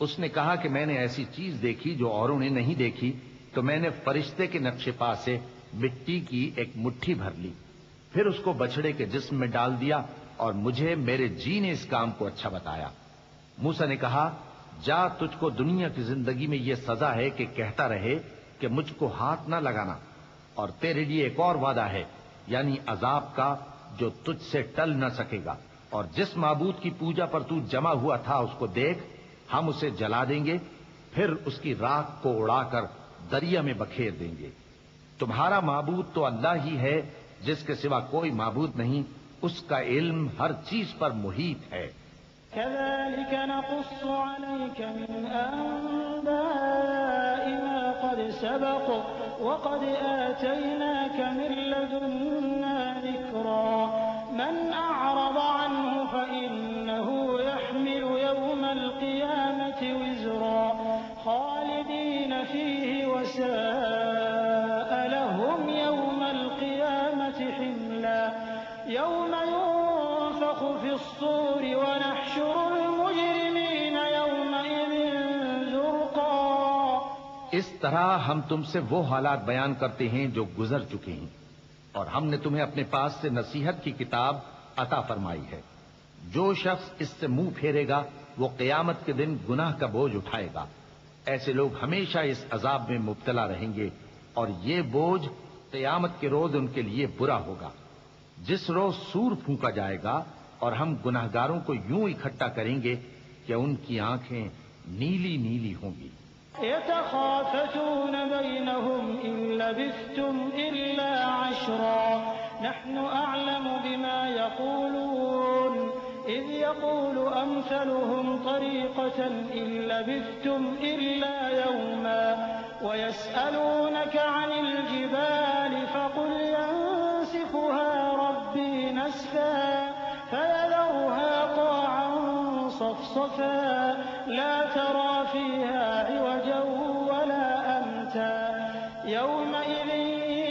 اس نے کہا کہ میں نے ایسی چیز دیکھی جو اوروں نے نہیں دیکھی، تو میں نے فرشتے کے نقش پا سے مٹی کی ایک مٹھی بھر لی، پھر اس کو بچڑے کے جسم میں ڈال دیا اور مجھے میرے جی نے اس کام کو اچھا بتایا. موسیٰ نے کہا جا، تجھ کو دنیا کی زندگی میں یہ سزا ہے کہ کہتا رہے کہ مجھ کو ہاتھ نہ لگانا، اور تیرے لیے ایک اور وعدہ ہے، یعنی عذاب کا جو تجھ سے ٹل نہ سکے گا. اور جس معبود کی پوجا پر تو جمع ہوا تھا اس کو دیکھ، ہم اسے جلا دیں گے، پھر اس کی راکھ کو اڑا کر دریا میں بکھیر دیں گے. تمہارا معبود تو اللہ ہی ہے، جس کے سوا کوئی معبود نہیں، اس کا علم ہر چیز پر محیط ہے. كذلك نقص عليك من أنباء ما قد سبق وقد آتيناك من لدنا ذكرا من أعرض عنه فإنه يحمل يوم القيامة وزرا خالدين فيه وساء لهم يوم القيامة حملا يوم ينفخ في الصور ونحشر المجرمين يومئذ زرقا. اس طرح ہم تم سے وہ حالات بیان کرتے ہیں جو گزر چکے ہیں، اور ہم نے تمہیں اپنے پاس سے نصیحت کی کتاب عطا فرمائی ہے. جو شخص اس سے منہ پھیرے گا وہ قیامت کے دن گناہ کا بوجھ اٹھائے گا۔ ایسے لوگ ہمیشہ اس عذاب میں مبتلا رہیں گے، اور یہ بوجھ قیامت کے روز ان کے لیے برا ہوگا، جس روز سور پھونکا جائے گا اور ہم گناہگاروں کو یوں اکٹھا کریں گے کہ ان کی آنکھیں نیلی نیلی ہوں گی۔ يتخافتون بينهم إن لبثتم إلا عشرا نحن أعلم بما يقولون إذ يقول أمثلهم طريقة إن لبثتم إلا يوما ويسألونك عن الجبال فقل ينسفها ربي نسفا فيذرها قاعا صفصفا لا ترى فيها عوجا ولا أمتا يومئذ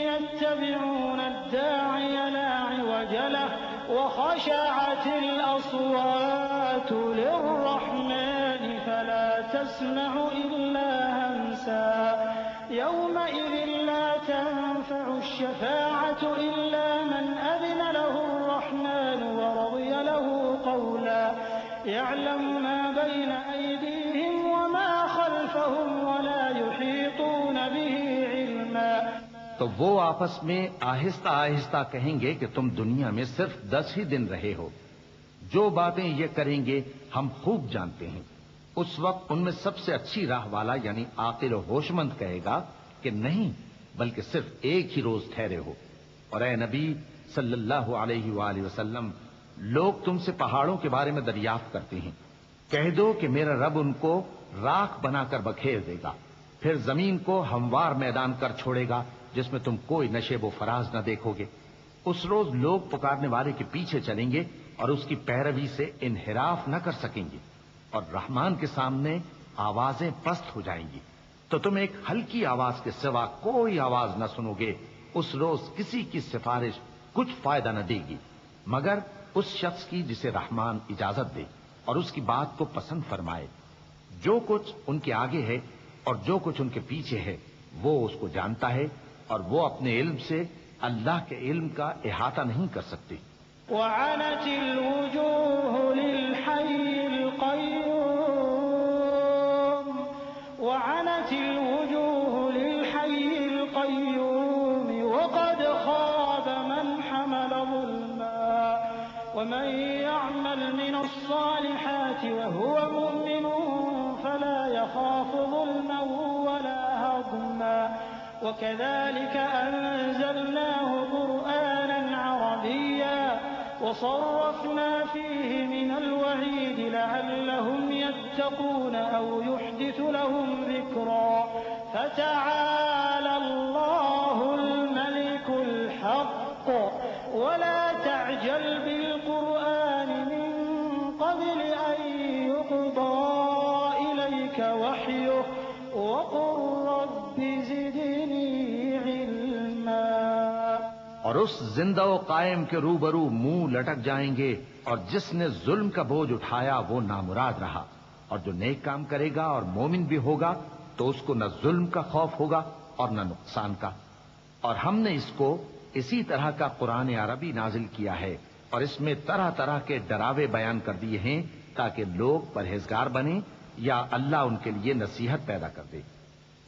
يتبعون الداعي لا عوج له وخشعت الأصوات للرحمن فلا تسمع إلا همسا يومئذ لا تنفع الشفاعة إلا من أذن له الرحمن ورضي له قولا يعلم ما بين أيديهم وما خلفهم ولا يحيطون به علما۔ تو وہ آپس میں آہستہ آہستہ کہیں گے کہ تم دنیا میں صرف 10 ہی دن رہے ہو، جو باتیں یہ کریں گے ہم خوب جانتے ہیں۔ اس وقت ان میں سب سے اچھی راہ والا یعنی عاقل و ہوش مند کہے گا کہ نہیں، بلکہ صرف ایک ہی روز ٹھہرے ہو۔ اور اے نبی صلی اللہ علیہ وآلہ وسلم، لوگ تم سے پہاڑوں کے بارے میں دریافت کرتے ہیں، کہہ دو کہ میرا رب ان کو راکھ بنا کر بکھیر دے گا، پھر زمین کو ہموار میدان کر چھوڑے گا جس میں تم کوئی نشیب و فراز نہ دیکھو گے۔ اس روز لوگ پکارنے والے کے پیچھے چلیں گے اور اس کی پیروی سے انحراف نہ کر سکیں گے، اور رحمان کے سامنے آوازیں پست ہو جائیں گی، تو تم ایک ہلکی آواز کے سوا کوئی آواز نہ سنو گے۔ اس روز کسی کی سفارش کچھ فائدہ نہ دے گی مگر اس شخص کی جسے رحمان اجازت دے اور اس کی بات کو پسند فرمائے۔ جو کچھ ان کے آگے ہے اور جو کچھ ان کے پیچھے ہے وہ اس کو جانتا ہے، اور وہ اپنے علم سے اللہ کے علم کا احاطہ نہیں کر سکتے۔ وعنت الوجوه للحي القيوم وقد خاب من حمل ظلما ومن يعمل من الصالحات وهو مؤمن فلا يخاف ظلما ولا هضما وكذلك أنزلناه قرآنا عربيا وصرفنا فيه من الوعيد لعلهم يتقون أو يحدث لهم ذكرا فتعالى الله الملك الحق ولا تعجل بالقرآن من قبل أن يقضى إليك وحيه وقل رب زدني علما۔ اور اس زندہ و قائم کے روبرو منہ لٹک جائیں گے، اور جس نے ظلم کا بوجھ اٹھایا وہ نامراد رہا، اور جو نیک کام کرے گا اور مومن بھی ہوگا تو اس کو نہ ظلم کا خوف ہوگا اور نہ نقصان کا۔ اور ہم نے اس کو اسی طرح کا قرآن عربی نازل کیا ہے، اور اس میں طرح طرح کے ڈراوے بیان کر دیے ہیں تاکہ لوگ پرہیزگار بنیں یا اللہ ان کے لیے نصیحت پیدا کر دے۔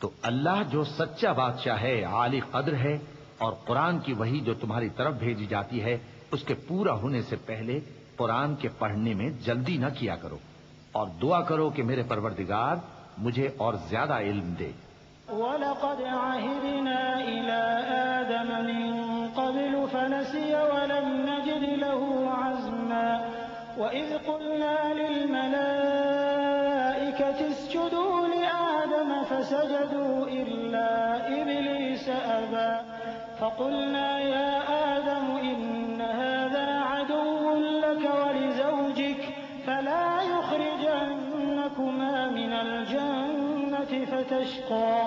تو اللہ جو سچا بادشاہ ہے، عالی قدر ہے، اور قرآن کی وحی جو تمہاری طرف بھیجی جاتی ہے اس کے پورا ہونے سے پہلے قرآن کے پڑھنے میں جلدی نہ کیا کرو، اور دعا کرو کہ میرے پروردگار مجھے اور زیادہ علم دے۔ وَلَقَدْ عَهِدْنَا إِلَىٰ آدَمَ مِن قَبْلُ فَنَسِيَ وَلَمْ نَجِدْ لَهُ عَزْمًا وَإِذْ قُلْنَا لِلْمَلَائِكَةِ اسْجُدُوا لِآدَمَ فَسَجَدُوا إِلَّا إِبْلِيسَ أَبَىٰ فَقُلْنَا يَا آدَمُ إِنَّ هَٰذَا عَدُوٌّ لَّكَ وَلِزَوْجِكَ فَلَا يُخْرِجَنَّكُمَا مِنَ الْجَنَّةِ فَتَشْقَىٰ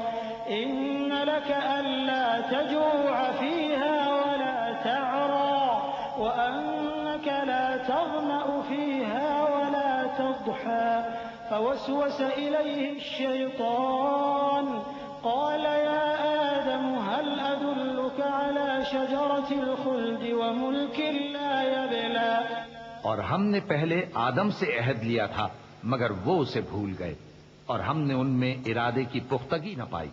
إِنَّ لَكَ أَلَّا تَجُوعَ فِيهَا وَلَا تَعْرَىٰ وَأَنَّكَ لَا تَظْمَأُ فِيهَا وَلَا تَضْحَىٰ فَوَسْوَسَ إِلَيْهِ الشَّيْطَانُ قَالَ يَا آدَمُ هَلْ أَدُلُّكَ عَلَىٰ شَجَرَةِ الْخُلْدِ وَمُلْكٍ لَّا يَبْلَىٰ۔ اور ہم نے پہلے آدم سے عہد لیا تھا مگر وہ اسے بھول گئے اور ہم نے ان میں ارادے کی پختگی نہ پائی۔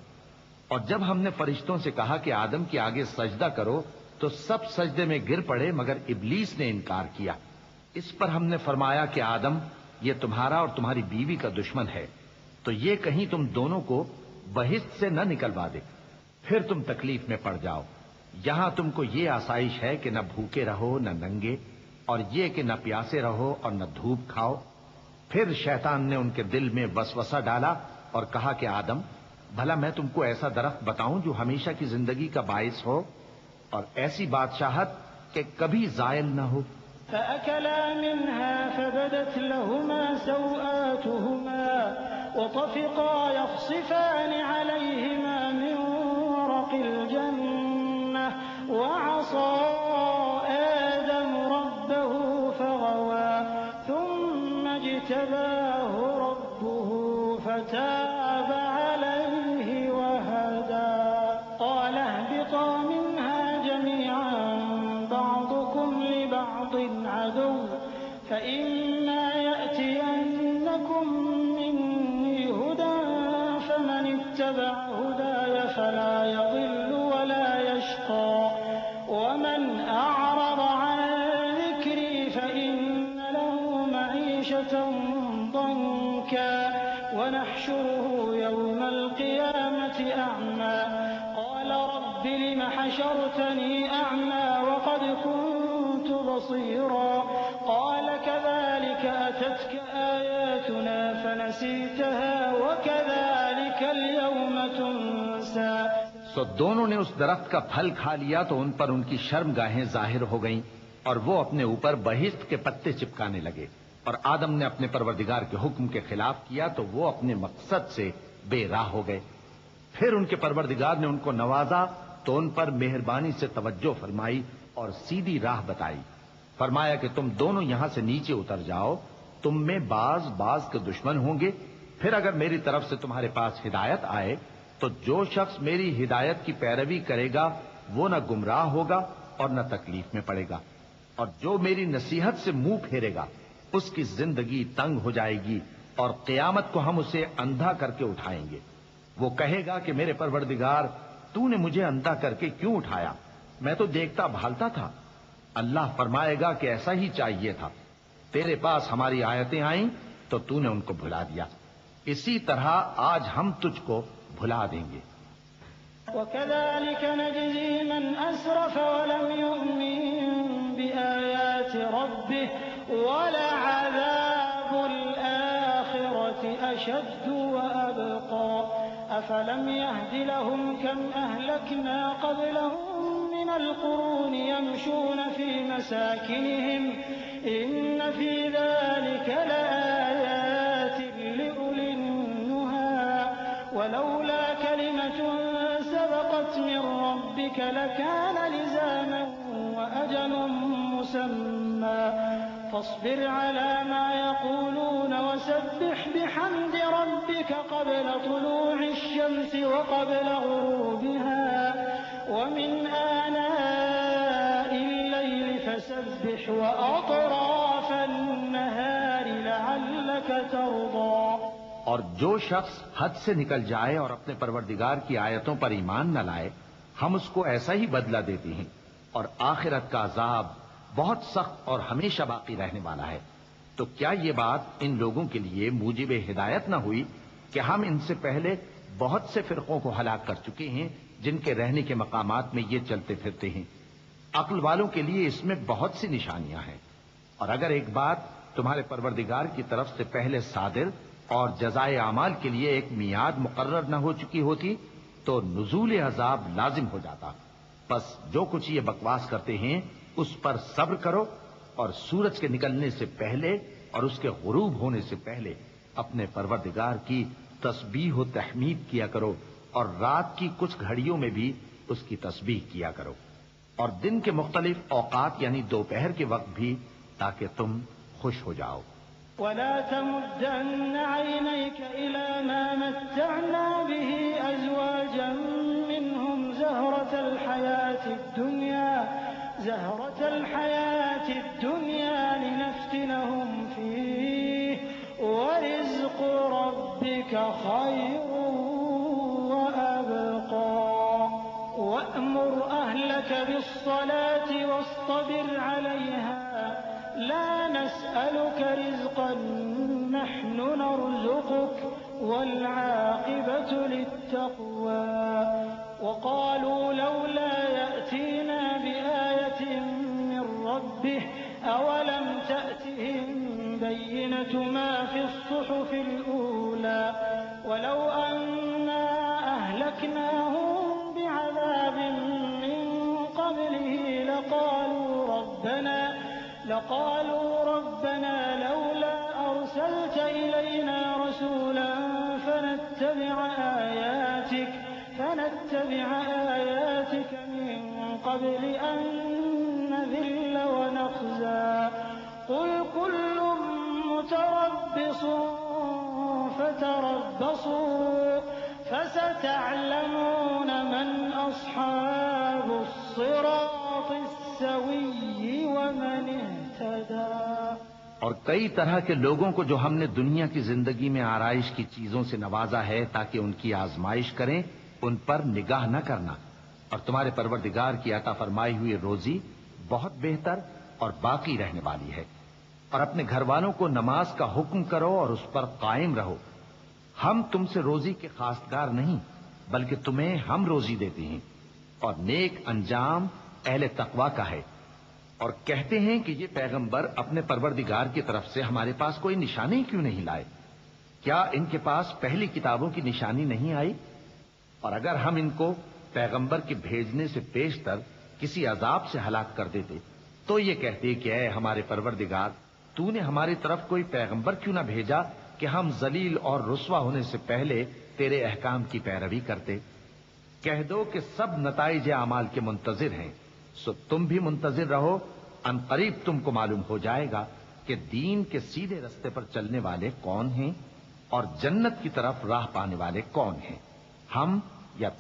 اور جب ہم نے فرشتوں سے کہا کہ آدم کے آگے سجدہ کرو تو سب سجدے میں گر پڑے مگر ابلیس نے انکار کیا۔ اس پر ہم نے فرمایا کہ آدم، یہ تمہارا اور تمہاری بیوی کا دشمن ہے، تو یہ کہیں تم دونوں کو بہشت سے نہ نکلوا دے، پھر تم تکلیف میں پڑ جاؤ۔ یہاں تم کو یہ آسائش ہے کہ نہ بھوکے رہو نہ ننگے، اور یہ کہ نہ پیاسے رہو اور نہ دھوپ کھاؤ۔ پھر شیطان نے ان کے دل میں وسوسہ ڈالا اور کہا کہ آدم، بھلا میں تم کو ایسا درخت بتاؤں جو ہمیشہ کی زندگی کا باعث ہو اور ایسی بادشاہت کہ کبھی زائل نہ ہو؟ فأكلا منها فبدت لهما سوآتهما وطفقا يخصفان عليهما من ورق الجنة وعصى آدم ربه فغوى ثم اجتباه ربه فتاب عليه وهدى قال اهبطا منها جميعا بعضكم لبعض عدو فإما يأتينكم مني هدى فمن اتبع هداي فلا يضل ولا يشقى ومن أعرض عن ذكري فإن له معيشة ضنكا ونحشره يوم القيامة أعمى قال رب لم حشرتني أعمى وقد كنت بصيرا قال كذلك أتتك آياتنا فنسيتها وكذلك اليوم تنسى۔ سو دونوں نے اس درخت کا پھل کھا لیا تو ان پر ان کی شرم گاہیں ظاہر ہو گئیں اور وہ اپنے اوپر بہشت کے پتے چپکانے لگے، اور آدم نے اپنے پروردگار کے حکم کے خلاف کیا تو وہ اپنے مقصد سے بے راہ ہو گئے۔ پھر ان کے پروردگار نے ان کو نوازا تو ان پر مہربانی سے توجہ فرمائی اور سیدھی راہ بتائی۔ فرمایا کہ تم دونوں یہاں سے نیچے اتر جاؤ، تم میں بعض کے دشمن ہوں گے، پھر اگر میری طرف سے تمہارے پاس ہدایت آئے تو جو شخص میری ہدایت کی پیروی کرے گا وہ نہ گمراہ ہوگا اور نہ تکلیف میں پڑے گا، اور جو میری نصیحت سے منہ پھیرے گا اس کی زندگی تنگ ہو جائے گی اور قیامت کو ہم اسے اندھا کر کے اٹھائیں گے۔ وہ کہے گا کہ میرے پروردگار، تو نے مجھے اندھا کر کے کیوں اٹھایا؟ میں تو دیکھتا بھالتا تھا۔ اللہ فرمائے گا کہ ایسا ہی چاہیے تھا، تیرے پاس ہماری آیتیں آئیں تو تو نے ان کو بھلا دیا، اسی طرح آج ہم تجھ کو بھلا دیں گے۔ وكذلك نجزي من أسرف ولم يؤمن بآيات ربه ولعذاب الآخرة أشد وأبقى أفلم يهد لهم كم أهلكنا قبلهم من القرون يمشون في مساكنهم إن في ذلك لآيات لأولي النهى ولولا كلمة سبقت من ربك لكان لزاما وأجل مسمى فاصبر على ما يقولون وسبح بحمد ربك قبل طلوع الشمس وقبل غروبها ومن آناء الليل فسبح وأطراف النهار لعلك ترضى۔ اور جو شخص حد سے نکل جائے اور اپنے پروردگار کی آیتوں پر ایمان نہ لائے ہم اس کو ایسا ہی بدلہ دیتے ہیں، اور آخرت کا عذاب بہت سخت اور ہمیشہ باقی رہنے والا ہے۔ تو کیا یہ بات ان لوگوں کے لیے موجب ہدایت نہ ہوئی کہ ہم ان سے پہلے بہت سے فرقوں کو ہلاک کر چکے ہیں جن کے رہنے کے مقامات میں یہ چلتے پھرتے ہیں؟ عقل والوں کے لیے اس میں بہت سی نشانیاں ہیں، اور اگر ایک بات تمہارے پروردگار کی طرف سے پہلے صادر اور جزائے اعمال کے لیے ایک میعاد مقرر نہ ہو چکی ہوتی تو نزول عذاب لازم ہو جاتا۔ بس جو کچھ یہ بکواس کرتے ہیں اس پر صبر کرو، اور سورج کے نکلنے سے پہلے اور اس کے غروب ہونے سے پہلے اپنے پروردگار کی تسبیح و تحمید کیا کرو، اور رات کی کچھ گھڑیوں میں بھی اس کی تسبیح کیا کرو، اور دن کے مختلف اوقات یعنی دوپہر کے وقت بھی، تاکہ تم خوش ہو جاؤ۔ ولا تمدن عينيك إلى ما متعنا به أزواجا منهم زهرة الحياة الدنيا لنفتنهم فيه ربك خير وأبقى وأمر أهلك بالصلاة واصطبر عليها لا نسألك رزقا نحن نرزقك والعاقبة للتقوى وقالوا لولا يأتينا بآية من ربه أولم تأتهم بينة ما في الصحف الأولى ولو أنا أهلكناهم بعذاب من قبله لقالوا ربنا لولا أرسلت إلينا رسولا فنتبع آياتك من قبل أن نذل ونخزى قل كل متربص فتربصوا فستعلمون من أصحاب الصراط السوي ومن اهتدى۔ اور کئی طرح کے لوگوں کو جو ہم نے دنیا کی زندگی میں آرائش کی چیزوں سے نوازا ہے تاکہ ان کی آزمائش کریں، ان پر نگاہ نہ کرنا، اور تمہارے پروردگار کی عطا فرمائی ہوئی روزی بہت بہتر اور باقی رہنے والی ہے۔ اور اپنے گھر والوں کو نماز کا حکم کرو اور اس پر قائم رہو۔ ہم تم سے روزی کے خواستگار نہیں، بلکہ تمہیں ہم روزی دیتے ہیں، اور نیک انجام اہل تقوی کا ہے۔ اور کہتے ہیں کہ یہ پیغمبر اپنے پروردگار کی طرف سے ہمارے پاس کوئی نشانی کیوں نہیں لائے؟ کیا ان کے پاس پہلی کتابوں کی نشانی نہیں آئی؟ اور اگر ہم ان کو پیغمبر کے بھیجنے سے پیشتر کسی عذاب سے ہلاک کر دیتے تو یہ کہتے کہ اے ہمارے پروردگار، تو نے ہماری طرف کوئی پیغمبر کیوں نہ بھیجا کہ ہم ذلیل اور رسوا ہونے سے پہلے تیرے احکام کی پیروی کرتے۔ کہہ دو کہ سب نتائج اعمال کے منتظر ہیں، سو تم بھی منتظر رہو، ان قریب تم کو معلوم ہو جائے گا کہ دین کے سیدھے رستے پر چلنے والے کون ہیں اور جنت کی طرف راہ پانے والے کون ہیں۔ ہم